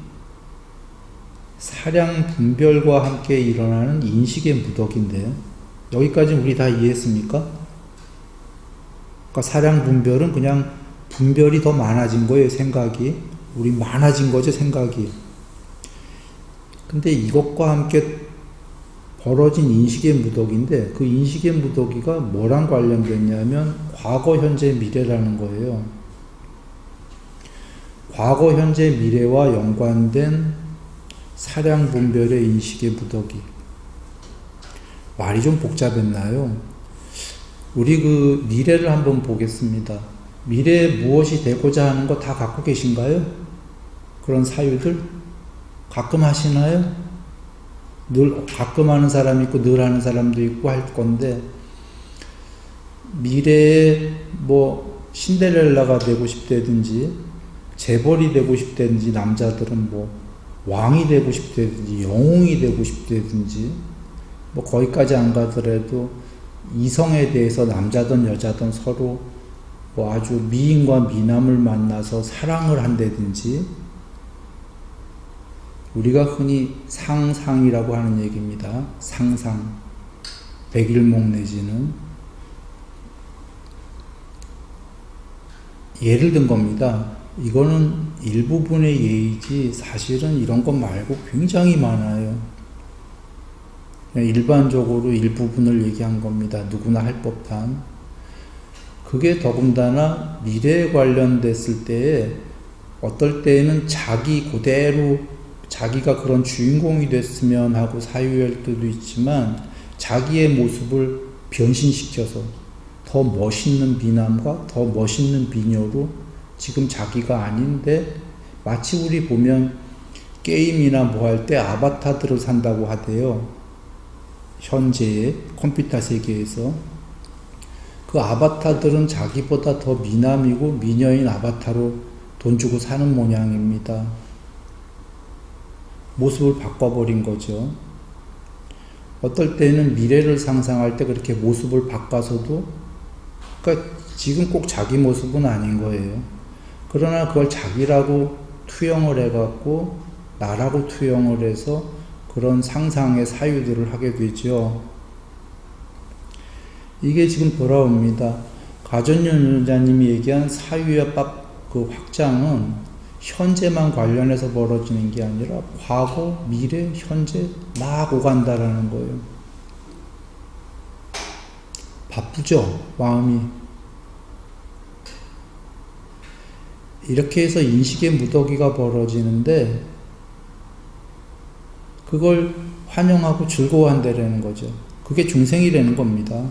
사량 분별과 함께 일어나는 인식의 무덕인데 여기까지 우리 다 이해했습니까? 그러니까 사량 분별은 그냥 분별이 더 많아진 거예요. 생각이. 우리 많아진 거죠. 생각이. 근데 이것과 함께 벌어진 인식의 무더기인데 그 인식의 무더기가 뭐랑 관련됐냐면 과거, 현재, 미래라는 거예요. 과거, 현재, 미래와 연관된 사량 분별의 인식의 무더기. 말이 좀 복잡했나요? 우리 그 미래를 한번 보겠습니다. 미래에 무엇이 되고자 하는 거 다 갖고 계신가요? 그런 사유들? 가끔 하시나요? 늘 가끔 하는 사람이 있고 늘 하는 사람도 있고 할 건데, 미래에 뭐 신데렐라가 되고 싶다든지 재벌이 되고 싶다든지, 남자들은 뭐 왕이 되고 싶다든지 영웅이 되고 싶다든지, 뭐 거기까지 안 가더라도 이성에 대해서 남자든 여자든 서로 뭐 아주 미인과 미남을 만나서 사랑을 한다든지, 우리가 흔히 상상이라고 하는 얘기입니다. 상상. 백일몽 내지는 예를 든 겁니다. 이거는 일부분의 예이지 사실은 이런 것 말고 굉장히 많아요. 일반적으로 일부분을 얘기한 겁니다. 누구나 할 법한. 그게 더군다나 미래에 관련됐을 때에 어떨 때에는 자기 그대로 자기가 그런 주인공이 됐으면 하고 사유할 때도 있지만, 자기의 모습을 변신시켜서 더 멋있는 미남과 더 멋있는 미녀로 지금 자기가 아닌데, 마치 우리 보면 게임이나 뭐 할 때 아바타들을 산다고 하대요. 현재의 컴퓨터 세계에서. 그 아바타들은 자기보다 더 미남이고 미녀인 아바타로 돈 주고 사는 모양입니다. 모습을 바꿔버린 거죠. 어떨 때는 미래를 상상할 때 그렇게 모습을 바꿔서도, 그러니까 지금 꼭 자기 모습은 아닌 거예요. 그러나 그걸 자기라고 투영을 해갖고 나라고 투영을 해서 그런 상상의 사유들을 하게 되죠. 이게 지금 돌아옵니다. 가전윤 원장님이 얘기한 사유의 그 확장은 현재만 관련해서 벌어지는 게 아니라 과거, 미래, 현재 막 오간다라는 거예요. 바쁘죠, 마음이. 이렇게 해서 인식의 무더기가 벌어지는데, 그걸 환영하고 즐거워한다라는 거죠. 그게 중생이라는 겁니다.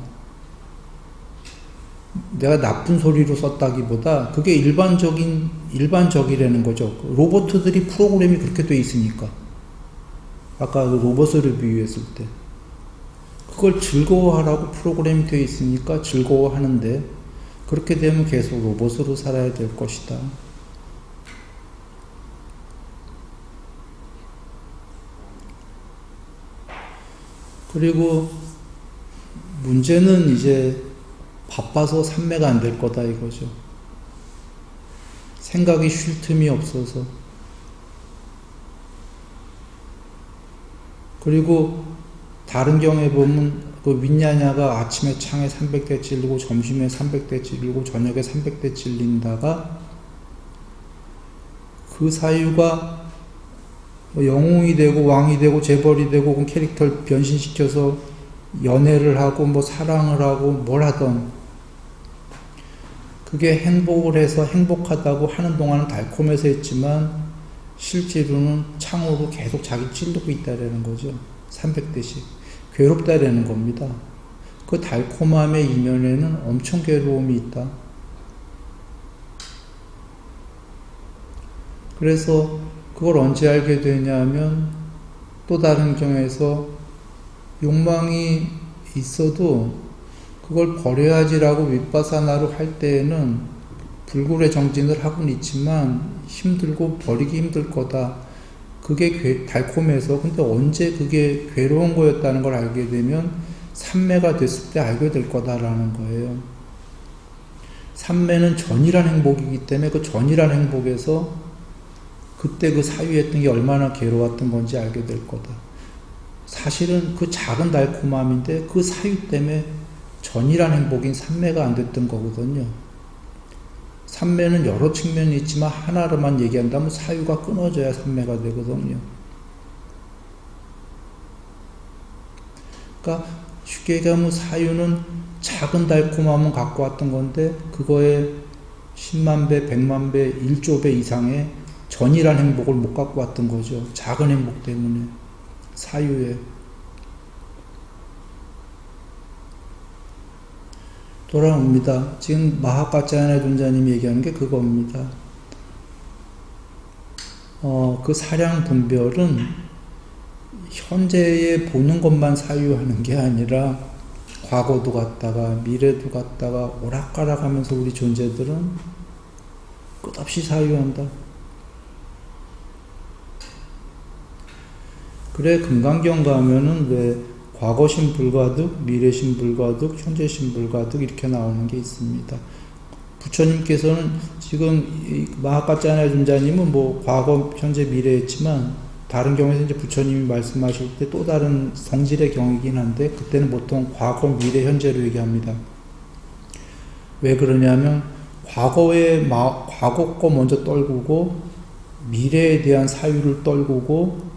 내가 나쁜 소리로 썼다기보다 그게 일반적이라는 거죠. 로봇들이 프로그램이 그렇게 돼 있으니까. 아까 그 로봇을 비유했을 때. 그걸 즐거워하라고 프로그램이 돼 있으니까 즐거워하는데, 그렇게 되면 계속 로봇으로 살아야 될 것이다. 그리고 문제는 이제 바빠서 삼매가 안 될 거다 이거죠. 생각이 쉴 틈이 없어서. 그리고 다른 경우에 보면 그 윗냐냐가 아침에 창에 300대 찔리고 점심에 300대 찔리고 저녁에 300대 찔린다가, 그 사유가 뭐 영웅이 되고 왕이 되고 재벌이 되고 그 캐릭터를 변신시켜서 연애를 하고 뭐 사랑을 하고 뭘 하던, 그게 행복을 해서 행복하다고 하는 동안은 달콤해서 했지만 실제로는 창으로 계속 자기 찔르고 있다라는 거죠. 300대씩. 괴롭다라는 겁니다. 그 달콤함의 이면에는 엄청 괴로움이 있다. 그래서 그걸 언제 알게 되냐면, 또 다른 경우에서 욕망이 있어도 그걸 버려야지라고 윗바사나로 할 때에는 불굴의 정진을 하고는 있지만 힘들고 버리기 힘들 거다. 그게 달콤해서, 근데 언제 그게 괴로운 거였다는 걸 알게 되면 삼매가 됐을 때 알게 될 거다라는 거예요. 삼매는 전이란 행복이기 때문에 그 전이란 행복에서 그때 그 사유했던 게 얼마나 괴로웠던 건지 알게 될 거다. 사실은 그 작은 달콤함인데 그 사유 때문에 전이란 행복인 삼매가 안 됐던 거거든요. 삼매는 여러 측면이 있지만 하나로만 얘기한다면 사유가 끊어져야 삼매가 되거든요. 그러니까 쉽게 얘기하면 사유는 작은 달콤함은 갖고 왔던 건데, 그거에 10만 배, 100만 배, 1조 배 이상의 전이란 행복을 못 갖고 왔던 거죠. 작은 행복 때문에. 사유에. 돌아옵니다. 지금 마하카짜야나 존자님이 얘기하는 게 그겁니다. 그 사량 분별은 현재에 보는 것만 사유하는 게 아니라 과거도 갔다가 미래도 갔다가 오락가락 하면서 우리 존재들은 끝없이 사유한다. 그래 금강경 가면은 왜 과거신 불가득, 미래신 불가득, 현재신 불가득 이렇게 나오는 게 있습니다. 부처님께서는 지금 마하카짜냐 존자님은 뭐 과거, 현재, 미래 했지만 다른 경우에서 이제 부처님이 말씀하실 때 또 다른 성질의 경이긴 한데 그때는 보통 과거, 미래, 현재로 얘기합니다. 왜 그러냐면 과거 거 먼저 떨구고 미래에 대한 사유를 떨구고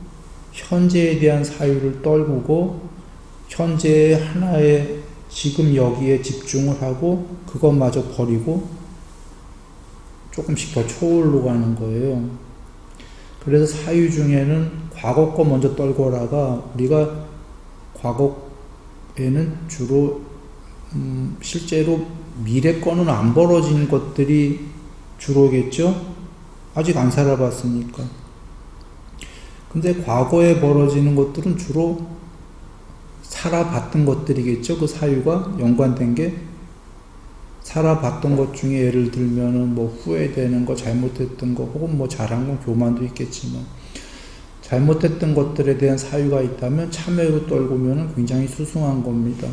현재에 대한 사유를 떨구고 현재의 하나의 지금 여기에 집중을 하고 그것마저 버리고 조금씩 더 초월로 가는 거예요. 그래서 사유 중에는 과거 거 먼저 떨궈라가 우리가 과거에는 주로 실제로 미래 거는 안 벌어진 것들이 주로겠죠? 아직 안 살아봤으니까. 근데 과거에 벌어지는 것들은 주로 살아봤던 것들이겠죠? 그 사유가 연관된 게 살아봤던 것 중에 예를 들면은 뭐 후회되는 거, 잘못했던 거, 혹은 뭐 잘한 건 교만도 있겠지만 잘못했던 것들에 대한 사유가 있다면 참회로 떨구면은 굉장히 수승한 겁니다.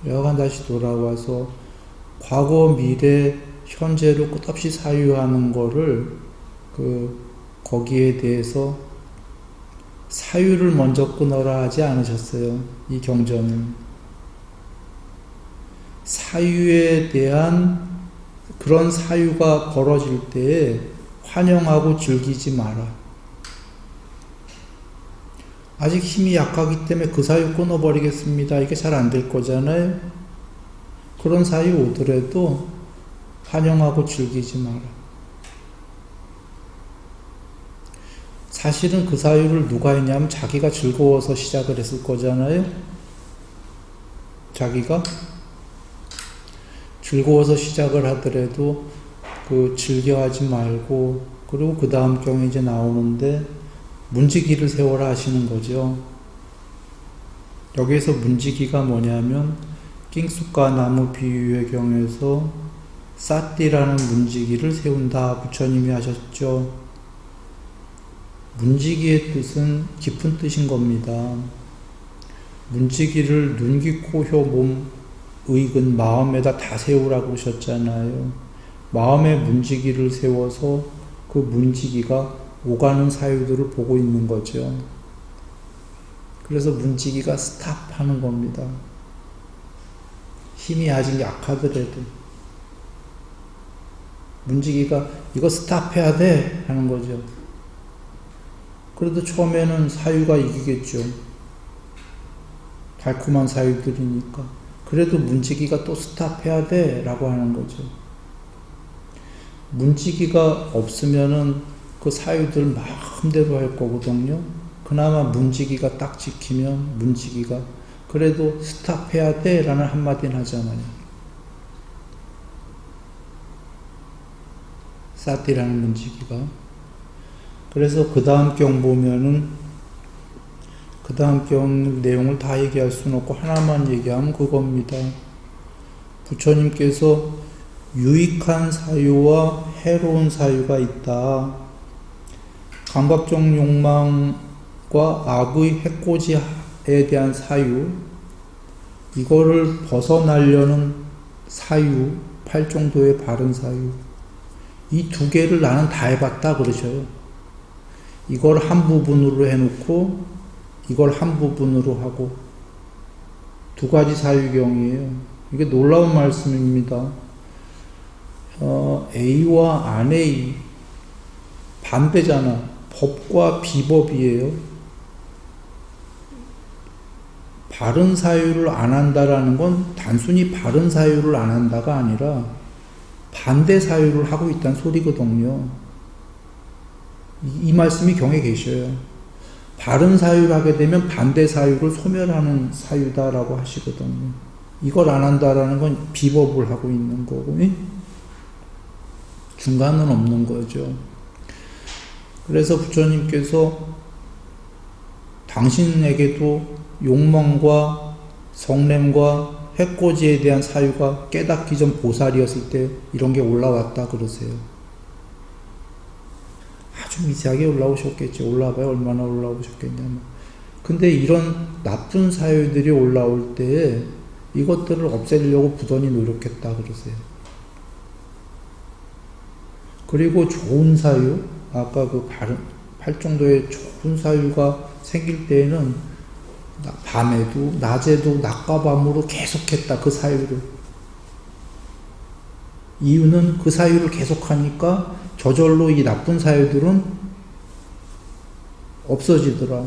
여하간 다시 돌아와서 과거, 미래, 현재로 끝없이 사유하는 거를 거기에 대해서 사유를 먼저 끊어라 하지 않으셨어요. 이 경전은. 사유에 대한 그런 사유가 벌어질 때에 환영하고 즐기지 마라. 아직 힘이 약하기 때문에 그 사유 끊어버리겠습니다. 이게 잘 안 될 거잖아요. 그런 사유 오더라도 환영하고 즐기지 마라. 사실은 그 사유를 누가 했냐면 자기가 즐거워서 시작을 했을 거잖아요. 자기가 즐거워서 시작을 하더라도 즐겨하지 말고 그리고 그 다음 경에 이제 나오는데 문지기를 세워라 하시는 거죠. 여기에서 문지기가 뭐냐면 낑숙가 나무 비유의 경에서 사띠라는 문지기를 세운다 부처님이 하셨죠. 문지기의 뜻은 깊은 뜻인 겁니다. 문지기를 눈, 귀, 코, 혀, 몸, 의근, 마음에다 다 세우라고 하셨잖아요. 마음에 문지기를 세워서 그 문지기가 오가는 사유들을 보고 있는 거죠. 그래서 문지기가 스탑하는 겁니다. 힘이 아직 약하더라도 문지기가 이거 스탑해야 돼 하는 거죠. 그래도 처음에는 사유가 이기겠죠. 달콤한 사유들이니까. 그래도 문지기가 또 스탑해야 돼 라고 하는 거죠. 문지기가 없으면은 그 사유들 마음대로 할 거거든요. 그나마 문지기가 딱 지키면 문지기가 그래도 스탑해야 돼 라는 한마디는 하잖아요. 사띠라는 문지기가. 그래서 그 다음 경 보면은 그 다음 경 내용을 다 얘기할 수는 없고 하나만 얘기하면 그겁니다. 부처님께서 유익한 사유와 해로운 사유가 있다. 감각적 욕망과 악의 해코지에 대한 사유, 이거를 벗어나려는 사유, 8정도의 바른 사유, 이 두 개를 나는 다 해봤다 그러셔요. 이걸 한 부분으로 해놓고 이걸 한 부분으로 하고 두 가지 사유경이에요. 이게 놀라운 말씀입니다. A와 안 A 반대잖아. 법과 비법이에요. 바른 사유를 안 한다라는 건 단순히 바른 사유를 안 한다가 아니라 반대 사유를 하고 있다는 소리거든요. 이 말씀이 경에 계셔요. 바른 사유를 하게 되면 반대 사유를 소멸하는 사유다라고 하시거든요. 이걸 안 한다라는 건 비법을 하고 있는 거고, 중간은 없는 거죠. 그래서 부처님께서 당신에게도 욕망과 성냄과 해코지에 대한 사유가 깨닫기 전 보살이었을 때 이런 게 올라왔다 그러세요. 아주 미세하게 올라오셨겠죠. 올라와봐야 얼마나 올라오셨겠냐. 근데 이런 나쁜 사유들이 올라올 때 이것들을 없애려고 부단히 노력했다 그러세요. 그리고 좋은 사유, 아까 그 팔정도의 좋은 사유가 생길 때에는 밤에도 낮에도 낮과 밤으로 계속했다 그 사유를. 이유는 그 사유를 계속하니까 저절로 이 나쁜 사유들은 없어지더라.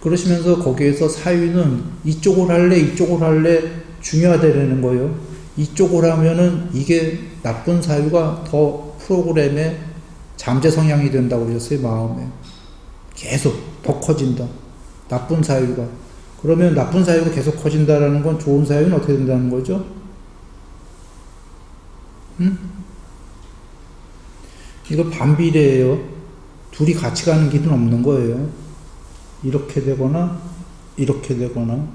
그러시면서 거기에서 사유는 이쪽을 할래 이쪽을 할래 중요하다라는 거예요. 이쪽을 하면은 이게 나쁜 사유가 더 프로그램에 잠재 성향이 된다고 그러셨어요. 마음에 계속 더 커진다. 나쁜 사유가. 그러면 나쁜 사유가 계속 커진다라는 건 좋은 사유는 어떻게 된다는 거죠? 이거 반비례예요. 둘이 같이 가는 길은 없는 거예요. 이렇게 되거나 이렇게 되거나.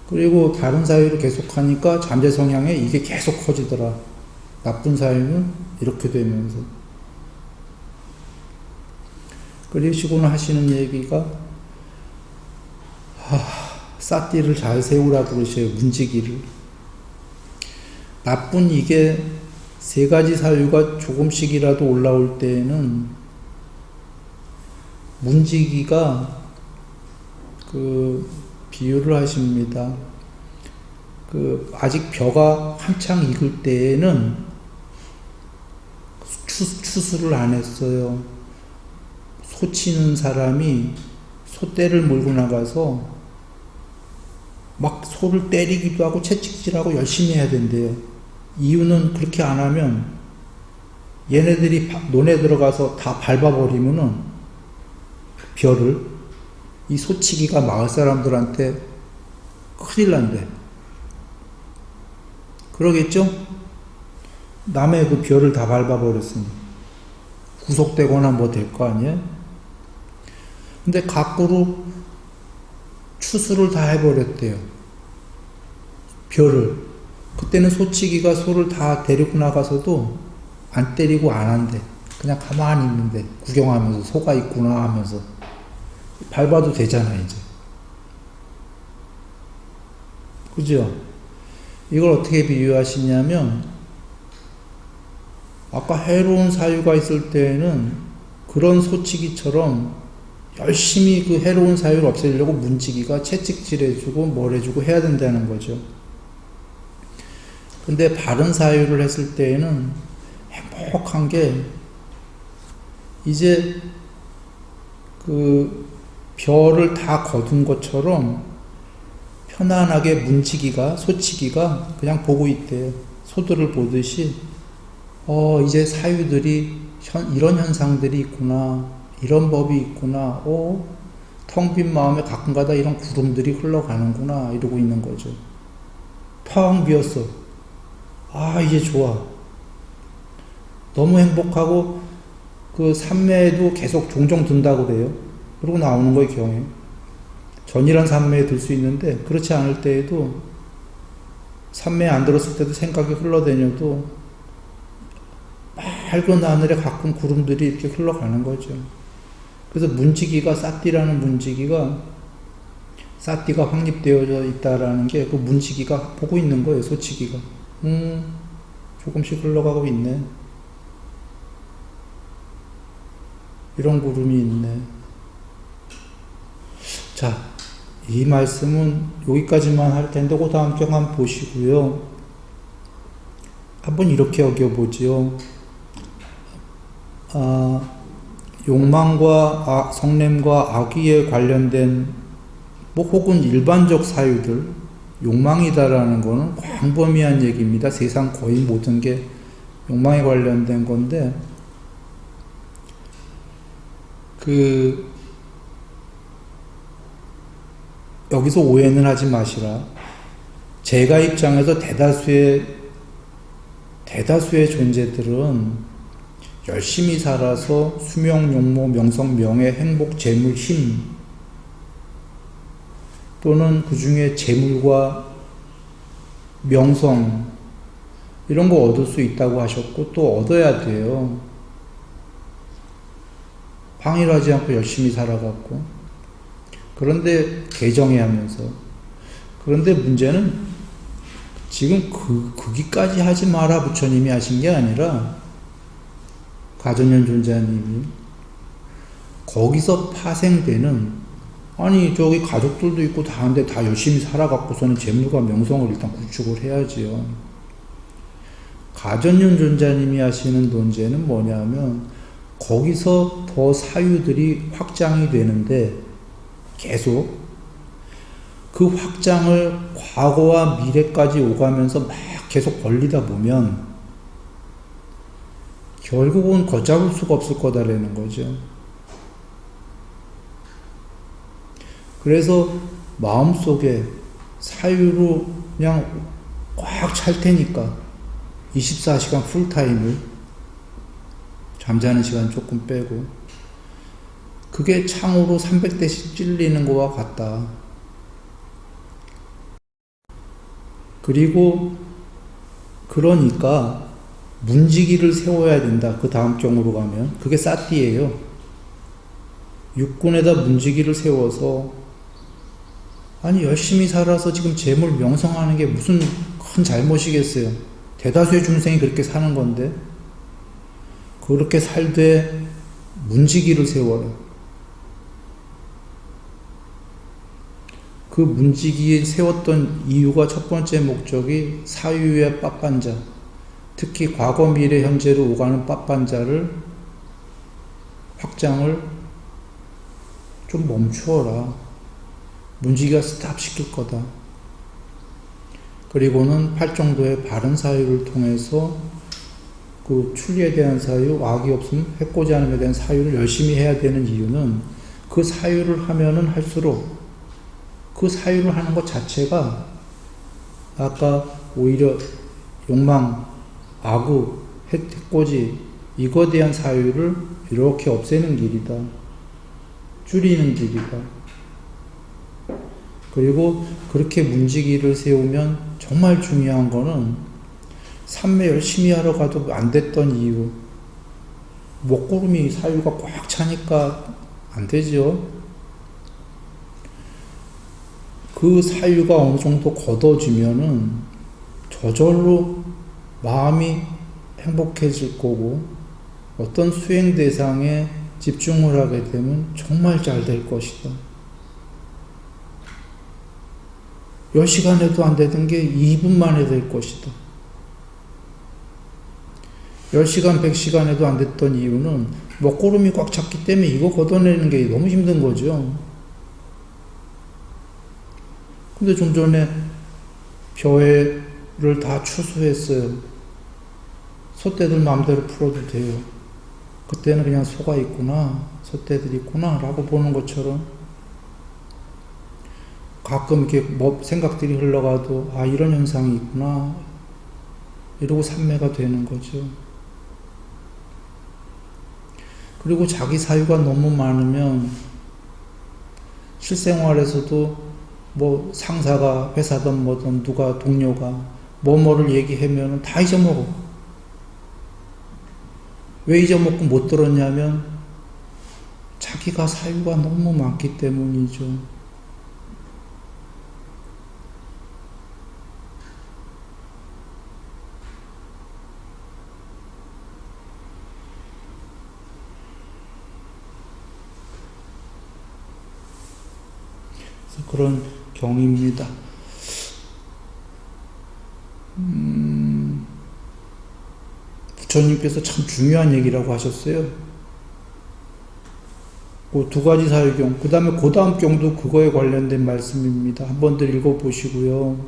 그리고 다른 사유를 계속하니까 잠재 성향에 이게 계속 커지더라. 나쁜 사유는 이렇게 되면서. 그러시고는 하시는 얘기가 삿띠를 잘 세우라 그러셔요. 문지기를. 나쁜 이게 세 가지 사유가 조금씩이라도 올라올 때에는 문지기가 그 비유를 하십니다. 그 아직 벼가 한창 익을 때에는 추수를 안 했어요. 소 치는 사람이 소떼를 몰고 나가서 막 소를 때리기도 하고 채찍질하고 열심히 해야 된대요. 이유는 그렇게 안 하면 얘네들이 논에 들어가서 다 밟아버리면은 벼를 이 소치기가 마을 사람들한테 큰일 난대. 그러겠죠? 남의 그 벼를 다 밟아버렸으니 구속되거나 뭐 될 거 아니에요? 근데 거꾸로 추수를 다 해버렸대요. 벼를. 그때는 소치기가 소를 다 데리고 나가서도 안 때리고 안 한대. 그냥 가만히 있는데 구경하면서 소가 있구나 하면서 밟아도 되잖아 이제. 그죠? 이걸 어떻게 비유하시냐면 아까 해로운 사유가 있을 때에는 그런 소치기처럼 열심히 그 해로운 사유를 없애려고 문지기가 채찍질해주고 뭘 해주고 해야 된다는 거죠. 근데 바른 사유를 했을 때에는 행복한 게 이제 그 벼를 다 거둔 것처럼 편안하게 문지기가 소치기가 그냥 보고 있대요. 소들을 보듯이 이제 사유들이 이런 현상들이 있구나. 이런 법이 있구나. 텅 빈 마음에 가끔가다 이런 구름들이 흘러가는구나. 이러고 있는 거죠. 텅 비었어. 이제 좋아. 너무 행복하고 그 삼매에도 계속 종종 든다고 그래요. 그러고 나오는 거예요, 경에. 전이란 삼매에 들 수 있는데 그렇지 않을 때에도 삼매에 안 들었을 때도 생각이 흘러다녀도 맑은 하늘에 가끔 구름들이 이렇게 흘러가는 거죠. 그래서 문지기가 삿띠라는 문지기가 삿띠가 확립되어져 있다라는 게 그 문지기가 보고 있는 거예요. 소치기가. 조금씩 흘러가고 있네. 이런 구름이 있네. 자, 이 말씀은 여기까지만 할 텐데 그 다음 경 한번 보시고요. 한번 이렇게 여겨보지요. 욕망과 성냄과 악의에 관련된 혹은 일반적 사유들, 욕망이다라는 거는 광범위한 얘기입니다. 세상 거의 모든 게 욕망에 관련된 건데 여기서 오해는 하지 마시라. 제가 입장에서 대다수의 존재들은 열심히 살아서 수명, 용모, 명성, 명예, 행복, 재물, 힘 또는 그 중에 재물과 명성 이런 거 얻을 수 있다고 하셨고 또 얻어야 돼요. 방일하지 않고 열심히 살아갔고 그런데 개정해 하면서 그런데 문제는 지금 거기까지 하지 마라 부처님이 하신 게 아니라 가전현 존자님이 거기서 파생되는 아니 저기 가족들도 있고 다 한데 다 열심히 살아갖고서는 재물과 명성을 일단 구축을 해야지요. 가전현 존자님이 하시는 논제는 뭐냐면 거기서 더 사유들이 확장이 되는데 계속 그 확장을 과거와 미래까지 오가면서 막 계속 벌리다 보면 결국은 걷잡을 수가 없을 거다라는 거죠. 그래서 마음속에 사유로 그냥 꽉 찰 테니까 24시간 풀타임을 잠자는 시간 조금 빼고 그게 창으로 300대씩 찔리는 거와 같다. 그리고 그러니까 문지기를 세워야 된다. 그 다음 경우로 가면 그게 사띠예요. 육군에다 문지기를 세워서 아니 열심히 살아서 지금 재물 명성하는 게 무슨 큰 잘못이겠어요. 대다수의 중생이 그렇게 사는 건데 그렇게 살되 문지기를 세워라. 그 문지기에 세웠던 이유가 첫 번째 목적이 사유의 빠빤자, 특히 과거, 미래, 현재로 오가는 빠빤자를 확장을 좀 멈추어라. 문지기가 스탑시킬 거다. 그리고는 팔정도의 바른 사유를 통해서 그 출리에 대한 사유, 악이 없음, 해코지 않음에 대한 사유를 열심히 해야 되는 이유는 그 사유를 하면은 할수록 그 사유를 하는 것 자체가 아까 오히려 욕망, 악우, 해코지 이거에 대한 사유를 이렇게 없애는 길이다. 줄이는 길이다. 그리고 그렇게 문지기를 세우면 정말 중요한 거는 삼매 열심히 하러 가도 안 됐던 이유 목구름이 사유가 꽉 차니까 안 되죠. 그 사유가 어느 정도 걷어지면은 저절로 마음이 행복해질 거고 어떤 수행 대상에 집중을 하게 되면 정말 잘 될 것이다. 10시간 해도 안 되던 게 2분 만에 될 것이다. 10시간, 100시간 해도 안 됐던 이유는 먹구름이 꽉 찼기 때문에 이거 걷어내는 게 너무 힘든 거죠. 근데 좀 전에 벼회를 다 추수했어요. 소떼들 마음대로 풀어도 돼요. 그때는 그냥 소가 있구나, 소떼들이 있구나 라고 보는 것처럼 가끔 이렇게 뭐 생각들이 흘러가도 아 이런 현상이 있구나 이러고 삼매가 되는 거죠. 그리고 자기 사유가 너무 많으면 실생활에서도 뭐 상사가 회사든 뭐든 누가 동료가 뭐뭐를 얘기하면 다 잊어먹어. 왜 잊어먹고 못 들었냐면 자기가 사유가 너무 많기 때문이죠. 그런 경입니다. 부처님께서 참 중요한 얘기라고 하셨어요. 그 두 가지 사유경, 그 다음에 그 다음 경도 그거에 관련된 말씀입니다. 한번 더 읽어보시고요.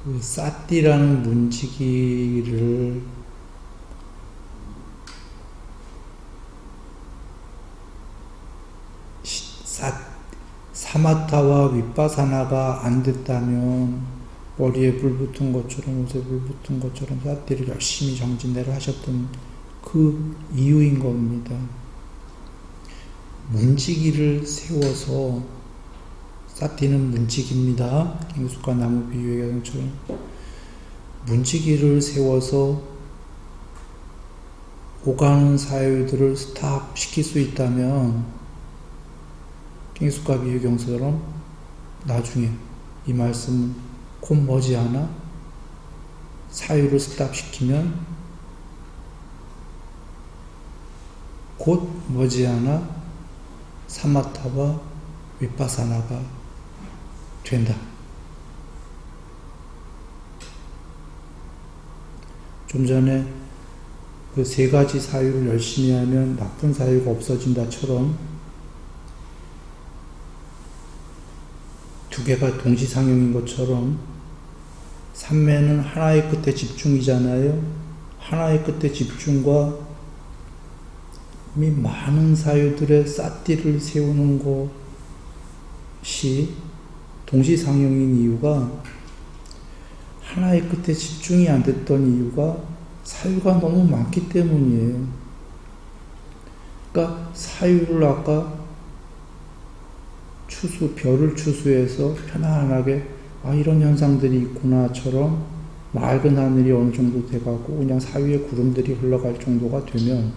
그 사띠라는 문지기를 사마타와 윗바사나가 안 됐다면 머리에 불 붙은 것처럼 옷에 불 붙은 것처럼 사티를 열심히 정진대를 하셨던 그 이유인 겁니다. 문지기를 세워서 사티는 문지기입니다. 갱숙과 나무 비유의 경처럼 문지기를 세워서 오가는 사유들을 스탑시킬 수 있다면 갱숙과 비유 경처럼 나중에 이 말씀은 곧 머지않아 사유를 스탑시키면 곧 머지않아 사마타와 윗바사나가 된다. 좀 전에 그 세 가지 사유를 열심히 하면 나쁜 사유가 없어진다처럼 두 개가 동시상용인 것처럼 삼매는 하나의 끝에 집중이잖아요. 하나의 끝에 집중과 이 많은 사유들의 사띠를 세우는 것이 동시상용인 이유가 하나의 끝에 집중이 안 됐던 이유가 사유가 너무 많기 때문이에요. 그러니까 사유를 아까 별을 추수해서 편안하게 이런 현상들이 있구나처럼 맑은 하늘이 어느 정도 돼가고 그냥 사유에 구름들이 흘러갈 정도가 되면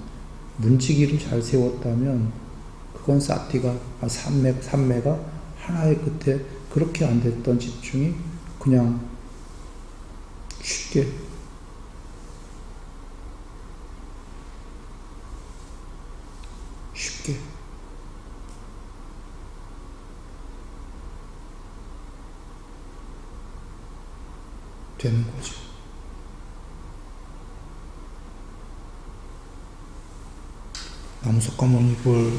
문지기를 잘 세웠다면 그건 사티가 삼매가 하나의 끝에 그렇게 안 됐던 집중이 그냥 쉽게 되는 거죠. 나무석가모니 볼